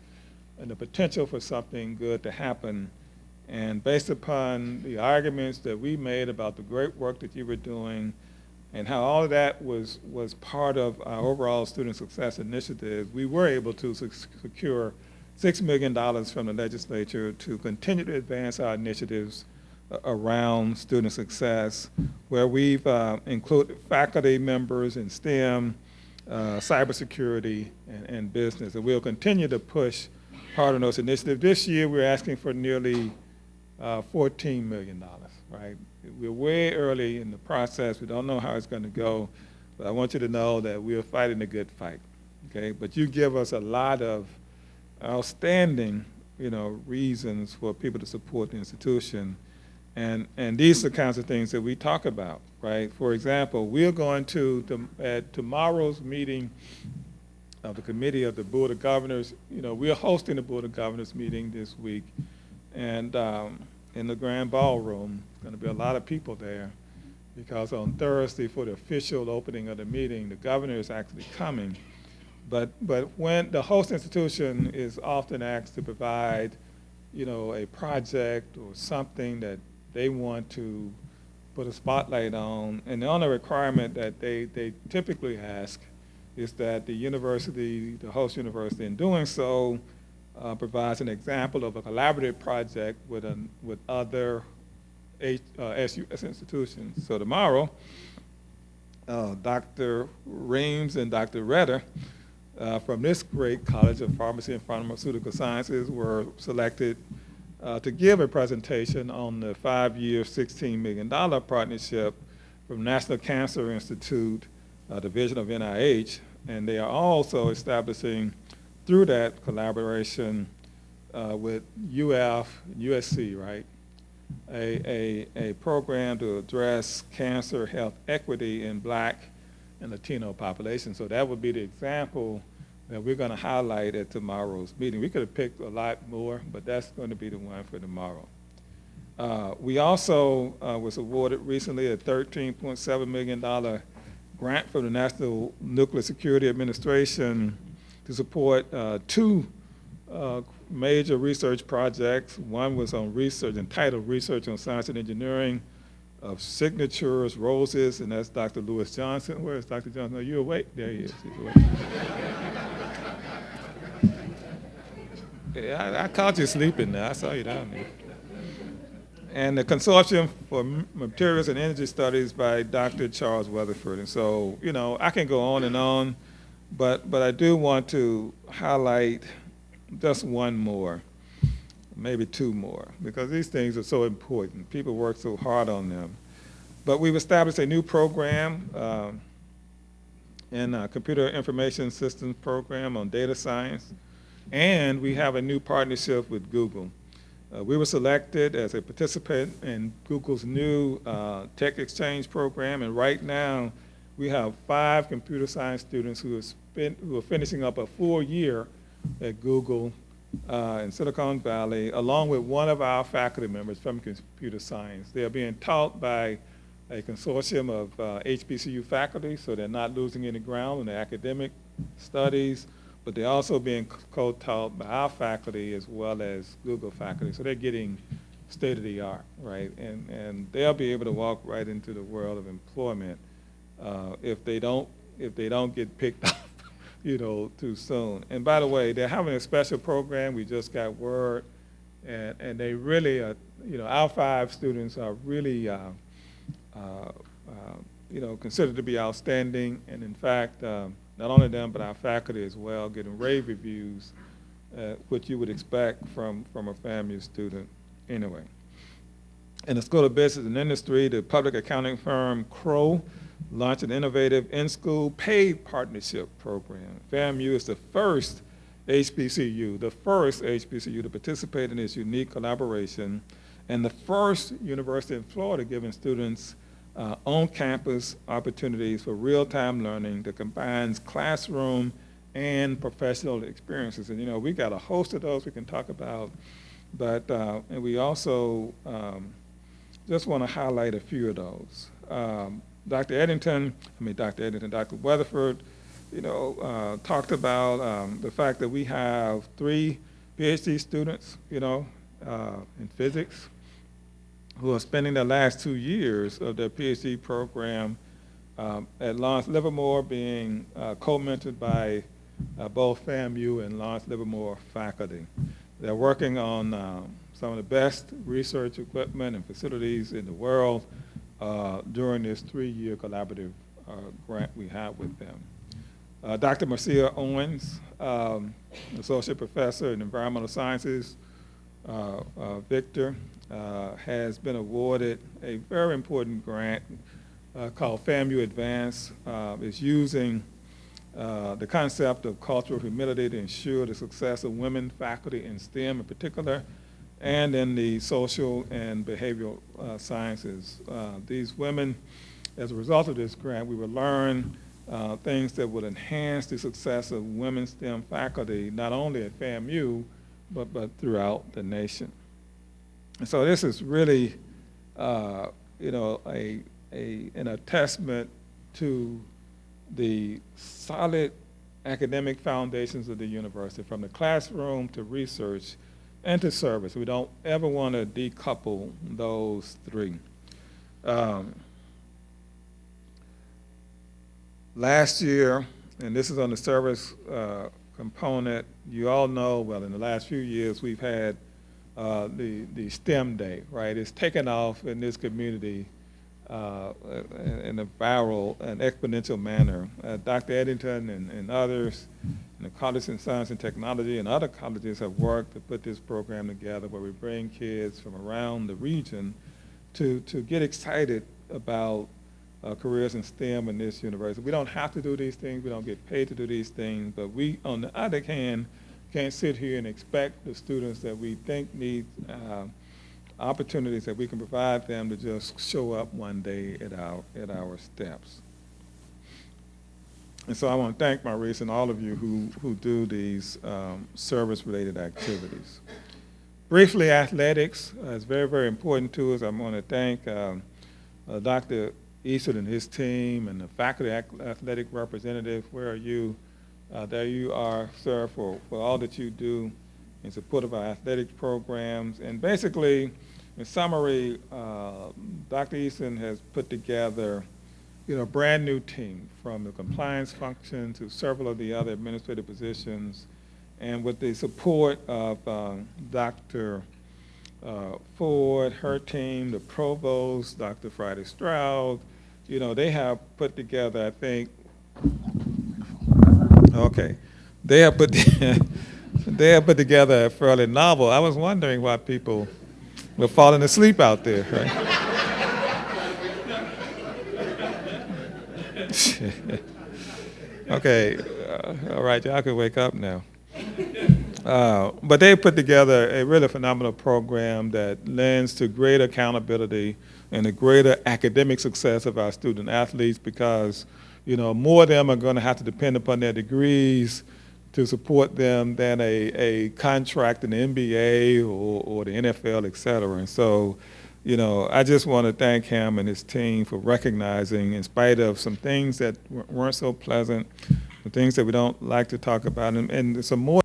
and the potential for something good to happen. And based upon the arguments that we made about the great work that you were doing and how all of that was part of our overall student success initiative, we were able to secure $6 million from the legislature to continue to advance our initiatives around student success, where we've included faculty members in STEM, cybersecurity, and business. And we'll continue to push hard on those initiatives. This year, we're asking for nearly $14 million, right? We're way early in the process. We don't know how it's going to go, but I want you to know that we are fighting a good fight, okay? But you give us a lot of outstanding, you know, reasons for people to support the institution, and these are the kinds of things that we talk about, right? For example, we're going to at tomorrow's meeting of the committee of the Board of Governors, you know, we're hosting the Board of Governors meeting this week, and in the grand ballroom, there's going to be a lot of people there because on Thursday for the official opening of the meeting, the governor is actually coming. But when the host institution is often asked to provide, you know, a project or something that they want to put a spotlight on, and the only requirement that they typically ask is that the university, the host university, in doing so, provides an example of a collaborative project with other SUS institutions. So tomorrow, Dr. Reams and Dr. Redder from this great College of Pharmacy and Pharmaceutical Sciences were selected to give a presentation on the 5-year, $16 million partnership from National Cancer Institute, division of NIH, and they are also establishing, through that collaboration with UF, USC, right, a program to address cancer health equity in Black and Latino populations. So that would be the example that we're going to highlight at tomorrow's meeting. We could have picked a lot more, but that's going to be the one for tomorrow. We also was awarded recently a $13.7 million grant from the National Nuclear Security Administration to support 2 major research projects. One was on research, entitled Research on Science and Engineering of Signatures, Roses, and that's Dr. Lewis Johnson. Where is Dr. Johnson? Are you awake? There he is. He's awake. Yeah, I caught you sleeping there. I saw you down there. And the Consortium for Materials and Energy Studies by Dr. Charles Weatherford. And so, you know, I can go on, but I do want to highlight just one more, maybe 2 more, because these things are so important. People work so hard on them. But we've established a new program in a computer information systems program on data science, and we have a new partnership with Google. We were selected as a participant in Google's new Tech Exchange program, and right now We have 5 computer science students who are finishing up a full year at Google in Silicon Valley, along with one of our faculty members from computer science. They are being taught by a consortium of HBCU faculty, so they're not losing any ground in their academic studies, but they're also being co-taught by our faculty as well as Google faculty. So they're getting state of the art, right? And they'll be able to walk right into the world of employment if they don't get picked up, too soon. And by the way, they're having a special program. We just got word, and they really are, our 5 students are really, considered to be outstanding. And in fact, not only them, but our faculty as well, getting rave reviews, which you would expect from a FAMU student anyway. In the School of Business and Industry, the public accounting firm Crow launched an innovative in-school paid partnership program. FAMU is the first HBCU to participate in this unique collaboration, and the first university in Florida giving students on-campus opportunities for real-time learning that combines classroom and professional experiences. And we got a host of those we can talk about, but and we also just want to highlight a few of those. Dr. Weatherford, talked about the fact that we have 3 PhD students, in physics, who are spending the last 2 years of their PhD program at Lawrence Livermore, being co-mentored by both FAMU and Lawrence Livermore faculty. They're working on some of the best research equipment and facilities in the world during this 3-year collaborative grant we have with them. Dr. Marcia Owens, Associate Professor in Environmental Sciences, Victor, has been awarded a very important grant called FAMU Advance. It's using the concept of cultural humility to ensure the success of women faculty in STEM in particular, and in the social and behavioral sciences. These women, as a result of this grant, we will learn things that would enhance the success of women STEM faculty, not only at FAMU, but throughout the nation. And so this is really, an attestment to the solid academic foundations of the university, from the classroom to research and to service. We don't ever want to decouple those 3. Last year, and this is on the service component, you all know, well, in the last few years, we've had the STEM Day, right? It's taken off in this community in a viral and exponential manner. Dr. Eddington and others in the College of Science and Technology and other colleges have worked to put this program together, where we bring kids from around the region to get excited about careers in STEM in this university. We don't have to do these things. We don't get paid to do these things. But we, on the other hand, can't sit here and expect the students that we think need opportunities that we can provide them to just show up one day at our steps. And so I want to thank Maurice and all of you who do these service-related activities. Briefly, athletics is very, very important to us. I want to thank Dr. Eastwood and his team and the faculty athletic representative. Where are you? There you are, sir, for all that you do in support of our athletic programs. And basically, in summary, Dr. Easton has put together a brand new team, from the compliance function to several of the other administrative positions, and with the support of Dr. Ford, her team, the provost, Dr. Friday Stroud, they have put together, I think, okay, they have put together a fairly novel. I was wondering why people were falling asleep out there, right? Okay, all right, y'all can wake up now. But they put together a really phenomenal program that lends to greater accountability and a greater academic success of our student athletes because, more of them are going to have to depend upon their degrees to support them than a contract in the NBA or the NFL, et cetera. And so, I just want to thank him and his team for recognizing, in spite of some things that weren't so pleasant, the things that we don't like to talk about, and some more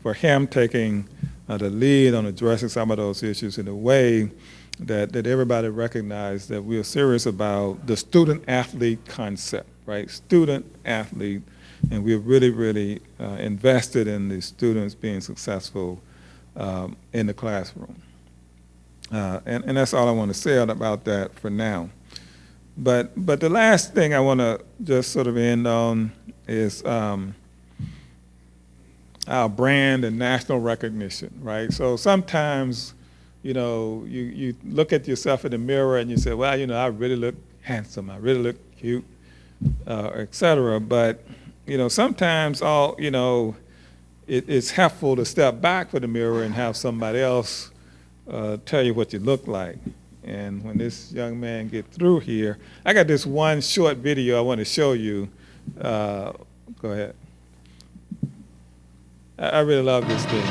for him taking the lead on addressing some of those issues in a way that everybody recognized that we are serious about the student-athlete concept, right? Student-athlete, and we're really, really invested in the students being successful in the classroom. And that's all I want to say about that for now. But the last thing I want to just sort of end on is our brand and national recognition, right? So sometimes, you look at yourself in the mirror and you say, well, I really look handsome, I really look cute, et cetera. But, sometimes it's helpful to step back from the mirror and have somebody else tell you what you look like. And when this young man get through here, I got this one short video I want to show you. Go ahead. I really love this thing.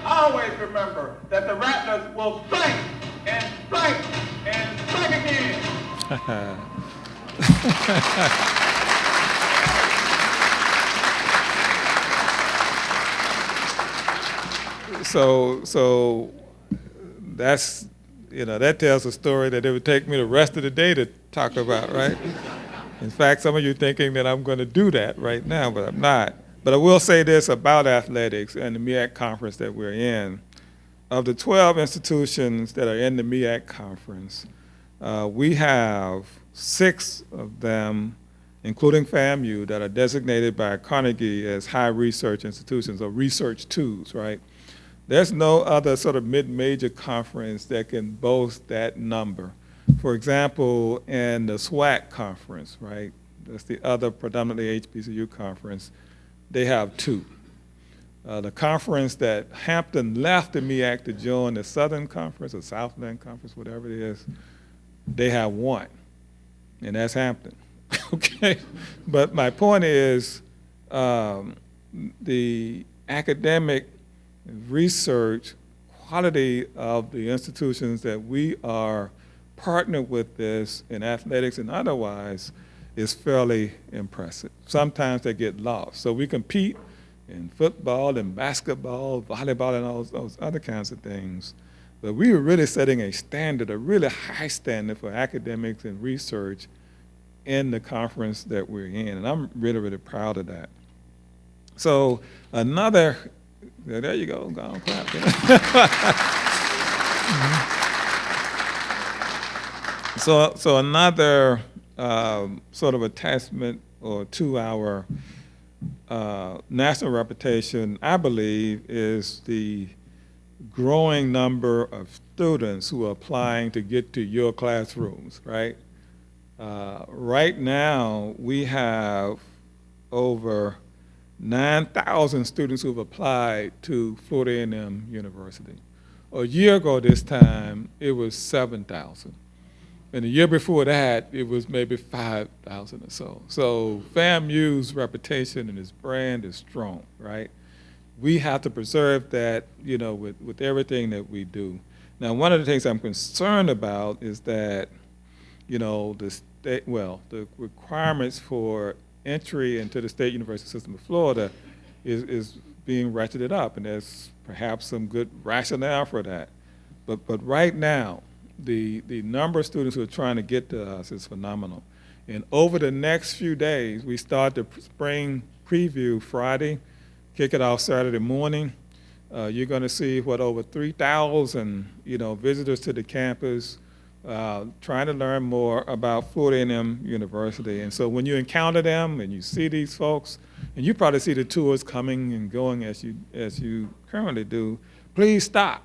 Always remember that the Rattlers will strike and strike and strike again. So that's, that tells a story that it would take me the rest of the day to talk about, right? In fact, some of you thinking that I'm going to do that right now, but I'm not. But I will say this about athletics and the MEAC conference that we're in. Of the 12 institutions that are in the MEAC conference, we have 6 of them, including FAMU, that are designated by Carnegie as high research institutions or research twos, right? There's no other sort of mid-major conference that can boast that number. For example, in the SWAC conference, right? That's the other predominantly HBCU conference. They have 2. The conference that Hampton left the MEAC to join, the Southern Conference or Southland Conference, whatever it is, they have 1, and that's Hampton. Okay, but my point is the academic research quality of the institutions that we are partnered with this in athletics and otherwise is fairly impressive. Sometimes they get lost. So we compete in football and basketball, volleyball, and all those other kinds of things. But we are really setting a standard, a really high standard for academics and research in the conference that we're in. And I'm really, really proud of that. So another, there you go, go on, clap. So another sort of attachment or to our national reputation, I believe, is the growing number of students who are applying to get to your classrooms, right? Right now, we have over 9,000 students who have applied to Florida A&M University. A year ago this time, it was 7,000. And the year before that, it was maybe 5,000 or so. So FAMU's reputation and its brand is strong, right? We have to preserve that, you know, with everything that we do. Now, one of the things I'm concerned about is that, you know, the requirements for entry into the state university system of Florida is being ratcheted up, and there's perhaps some good rationale for that. But right now, the number of students who are trying to get to us is phenomenal. And over the next few days, we start the spring preview Friday, kick it off Saturday morning. You're going to see over 3,000, you know, visitors to the campus, trying to learn more about Florida A&M University. And so when you encounter them and you see these folks, and you probably see the tours coming and going as you currently do, please stop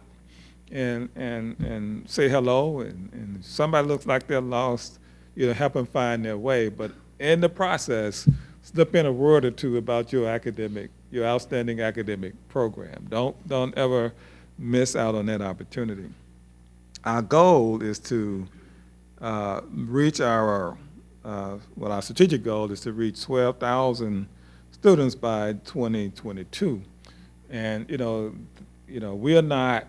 and say hello. And if somebody looks like they're lost, you know, help them find their way. But in the process, slip in a word or two about your outstanding academic program. Don't ever miss out on that opportunity. Our goal is to reach our strategic goal is to reach 12,000 students by 2022. And you know, we are not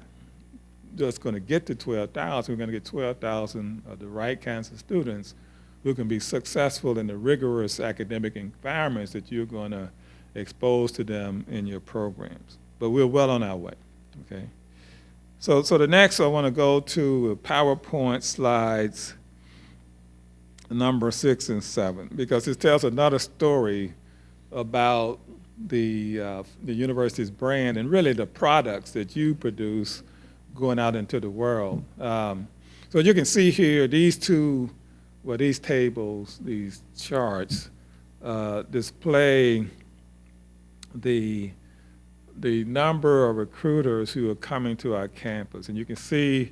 just going to get to 12,000. We're going to get 12,000 of the right kinds of students who can be successful in the rigorous academic environments that you're going to expose to them in your programs. But we're well on our way, okay? So the next, I want to go to PowerPoint slides number 6 and 7, because it tells another story about the university's brand and really the products that you produce going out into the world. So you can see here, these tables, these charts, display the number of recruiters who are coming to our campus. And you can see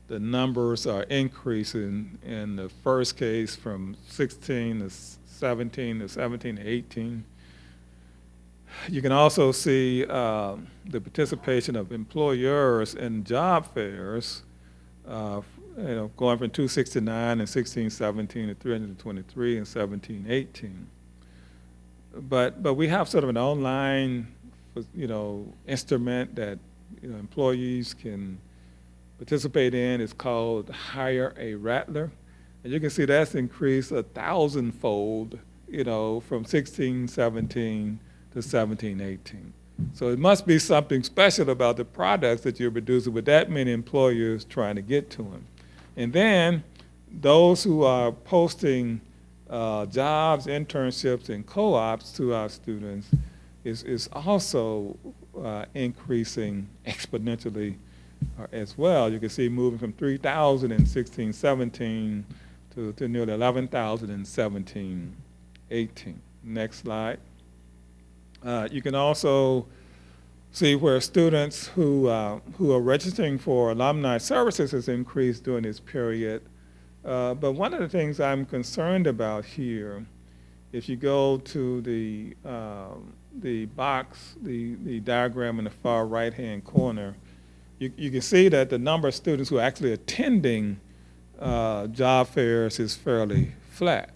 the numbers are increasing in the first case from 16 to 17 to 17 to 18. You can also see the participation of employers in job fairs, going from 269 in 16-17 to 323 in 17-18. But we have sort of an online, instrument that employees can participate in. It's called Hire a Rattler, and you can see that's increased 1,000-fold, from 16-17 to 17-18. So it must be something special about the products that you're producing with that many employers trying to get to them. And then those who are posting jobs, internships, and co-ops to our students is also increasing exponentially as well. You can see moving from 3,000 in 16-17 to nearly 11,000 in 17-18. Next slide. You can also see where students who are registering for alumni services has increased during this period. But one of the things I'm concerned about here, if you go to the box, the diagram in the far right-hand corner, you can see that the number of students who are actually attending job fairs is fairly flat.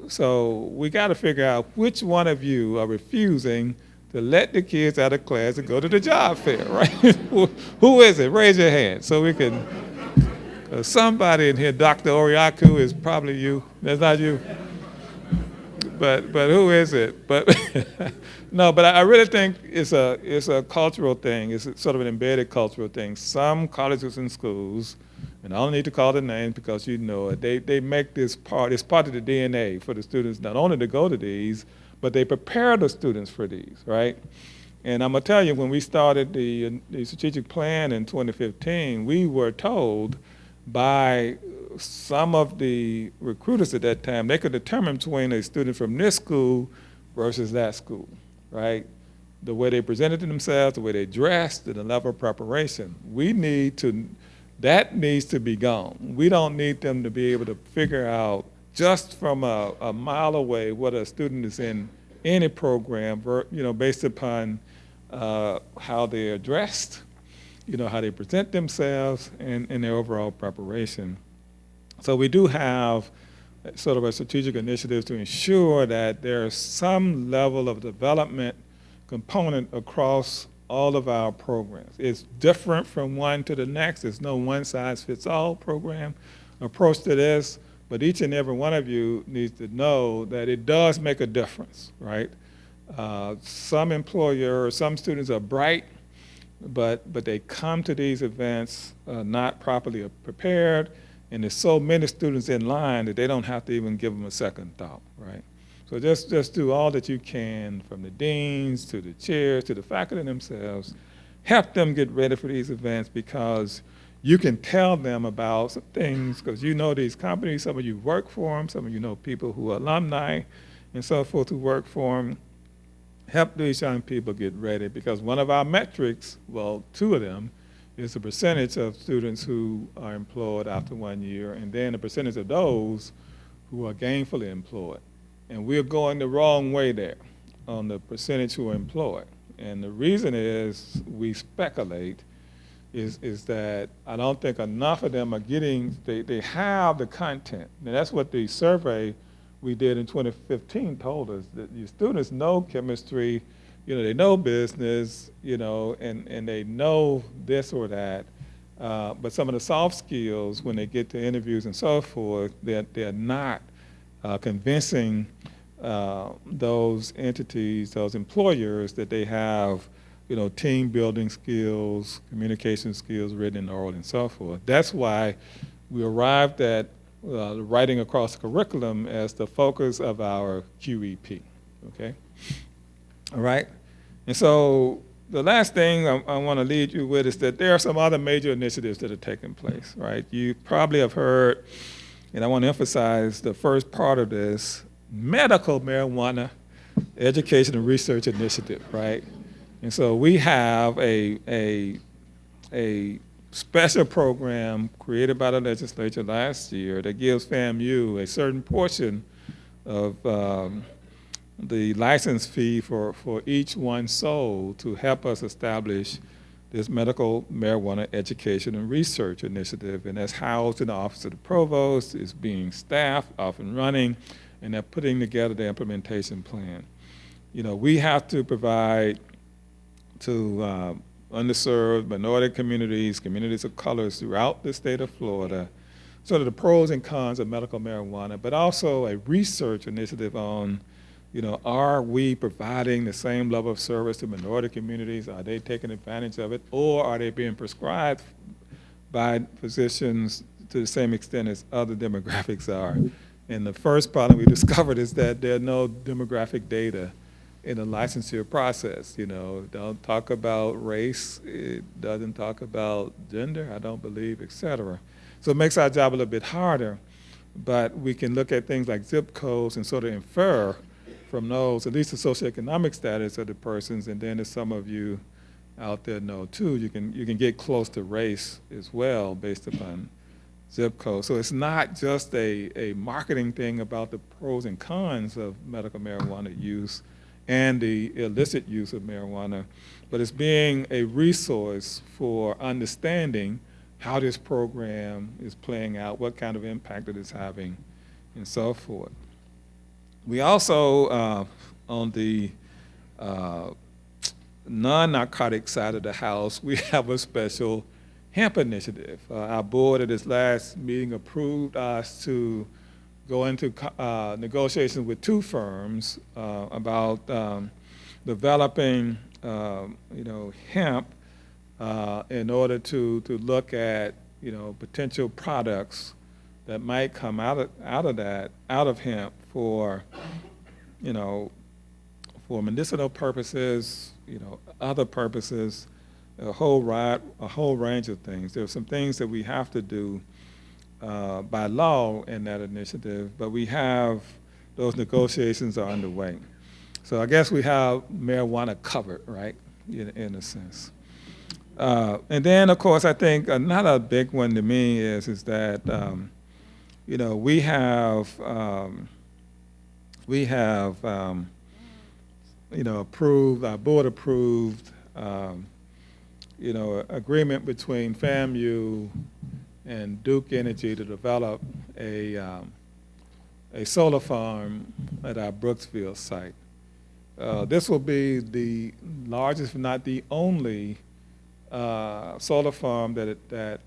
So we got to figure out which one of you are refusing to let the kids out of class and go to the job fair, right? Who is it? Raise your hand so we can. Somebody in here, Dr. Oriaku, is probably you. That's not you. But who is it? But no. But I really think it's a cultural thing. It's sort of an embedded cultural thing. Some colleges and schools, and I don't need to call the names because you know it. They make this part. It's part of the DNA for the students not only to go to these, but they prepare the students for these, right? And I'm gonna tell you, when we started the strategic plan in 2015, we were told by some of the recruiters at that time, they could determine between a student from this school versus that school, right? the way they presented themselves, the way they dressed, and the level of preparation. That needs to be gone. We don't need them to be able to figure out just from a mile away what a student is in any program, based upon how they are dressed, how they present themselves, and their overall preparation. So we do have sort of a strategic initiative to ensure that there's some level of development component across all of our programs. It's different from one to the next. There's no one-size-fits-all program approach to this, but each and every one of you needs to know that it does make a difference, right? Some students are bright, but they come to these events not properly prepared, and there's so many students in line that they don't have to even give them a second thought, right? So just do all that you can, from the deans to the chairs to the faculty themselves, help them get ready for these events, because you can tell them about some things, because you know these companies, some of you work for them, some of you know people who are alumni and so forth who work for them. Help these young people get ready, because one of our metrics, well, two of them, is the percentage of students who are employed after 1 year, and then the percentage of those who are gainfully employed. And we're going the wrong way there on the percentage who are employed. And the reason is, we speculate, is that I don't think enough of them are they have the content. And that's what the survey we did in 2015 told us, that your students know chemistry, they know business, and they know this or that. But some of the soft skills, when they get to interviews and so forth, they're not convincing those entities, those employers, that they have, team building skills, communication skills, written and oral, and so forth. That's why we arrived at writing across the curriculum as the focus of our QEP, okay? All right? And so the last thing I want to lead you with is that there are some other major initiatives that are taking place, right? You probably have heard, and I want to emphasize the first part of this, medical marijuana education and research initiative, right? And so we have a special program created by the legislature last year that gives FAMU a certain portion of the license fee for each one sold to help us establish this medical marijuana education and research initiative. And that's housed in the Office of the Provost. It's being staffed, off and running, and they're putting together the implementation plan. We have to provide to underserved minority communities, communities of colors throughout the state of Florida, sort of the pros and cons of medical marijuana, but also a research initiative on, are we providing the same level of service to minority communities? Are they taking advantage of it? Or are they being prescribed by physicians to the same extent as other demographics are? And the first problem we discovered is that there are no demographic data in the licensure process. Don't talk about race, it doesn't talk about gender, I don't believe, et cetera. So it makes our job a little bit harder, but we can look at things like zip codes and sort of infer from those, at least the socioeconomic status of the persons, and then as some of you out there know too, you can get close to race as well based upon zip code. So it's not just a marketing thing about the pros and cons of medical marijuana use and the illicit use of marijuana, but it's being a resource for understanding how this program is playing out, what kind of impact it is having, and so forth. We also, on the non-narcotic side of the house, we have a special hemp initiative. Our board at its last meeting approved us to go into negotiations with two firms about developing, hemp in order to look at, potential products that might come out of hemp for, for medicinal purposes, other purposes, a whole range of things. There are some things that we have to do by law in that initiative, but those negotiations are underway. So I guess we have marijuana covered, right, in a sense. And then, of course, I think another big one to me is that we have approved, our board approved, agreement between FAMU and Duke Energy to develop a solar farm at our Brooksville site. This will be the largest, if not the only, solar farm that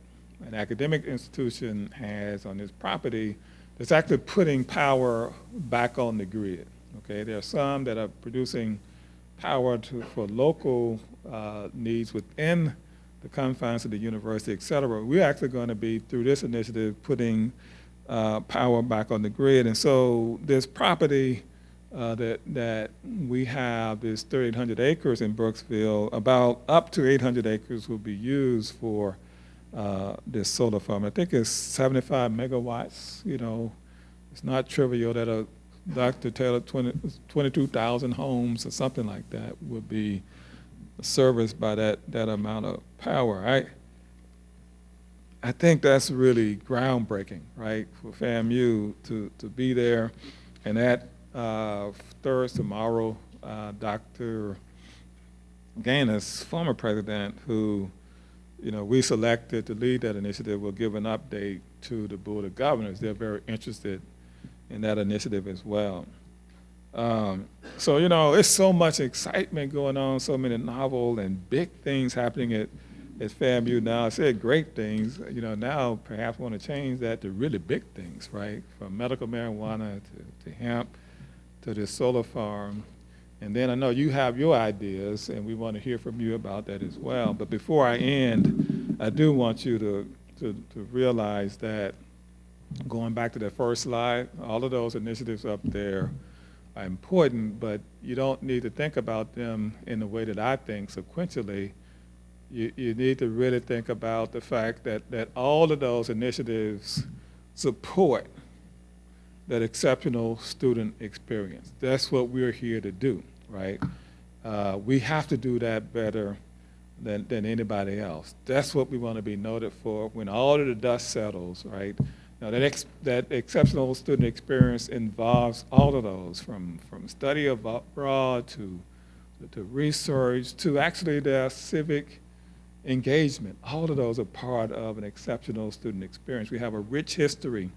an academic institution has on this property that's actually putting power back on the grid. Okay, there are some that are producing power for local needs within the confines of the university, et cetera. We're actually going to be, through this initiative, putting power back on the grid. And so this property that we have, this 3,800 acres in Brooksville, about up to 800 acres will be used for this solar farm. I think it's 75 megawatts. It's not trivial that Dr. Taylor, 22,000 homes or something like that would be serviced by that amount of power. I think that's really groundbreaking, right, for FAMU to be there. And that Thursday, tomorrow, Dr. Gaines, former president, who we selected to lead that initiative, will give an update to the Board of Governors. They're very interested in that initiative as well. So, it's so much excitement going on, so many novel and big things happening at FAMU now. I said great things. Now perhaps want to change that to really big things, right? From medical marijuana to hemp to this solar farm. And then I know you have your ideas, and we want to hear from you about that as well. But before I end, I do want you to realize that, going back to that first slide, all of those initiatives up there are important, but you don't need to think about them in the way that I think sequentially. You need to really think about the fact that all of those initiatives support that exceptional student experience. That's what we're here to do, right? We have to do that better than anybody else. That's what we want to be noted for when all of the dust settles, right? Now, that exceptional student experience involves all of those, from study abroad to research to actually their civic engagement. All of those are part of an exceptional student experience. We have a rich history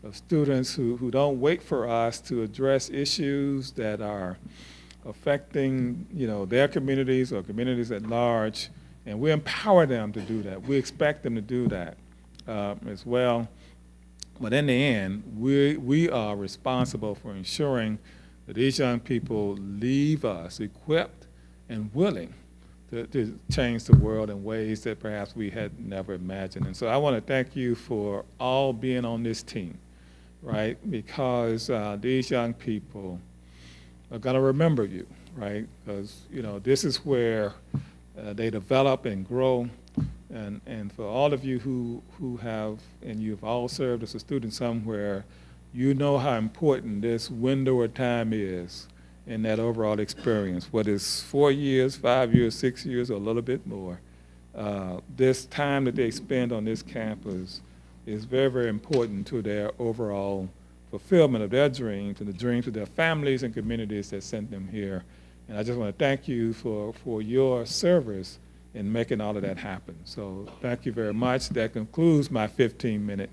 of students who don't wait for us to address issues that are affecting their communities or communities at large, and we empower them to do that. We expect them to do that as well. But in the end, we are responsible for ensuring that these young people leave us equipped and willing to change the world in ways that perhaps we had never imagined. And so I want to thank you for all being on this team, right? Because these young people are going to remember you, right? Because this is where they develop and grow. And for all of you who have, and you've all served as a student somewhere, you know how important this window of time is in that overall experience. Whether it's 4 years, 5 years, 6 years, or a little bit more, this time that they spend on this campus is very, very important to their overall fulfillment of their dreams and the dreams of their families and communities that sent them here. And I just want to thank you for your service in making all of that happen. So thank you very much. That concludes my 15-minute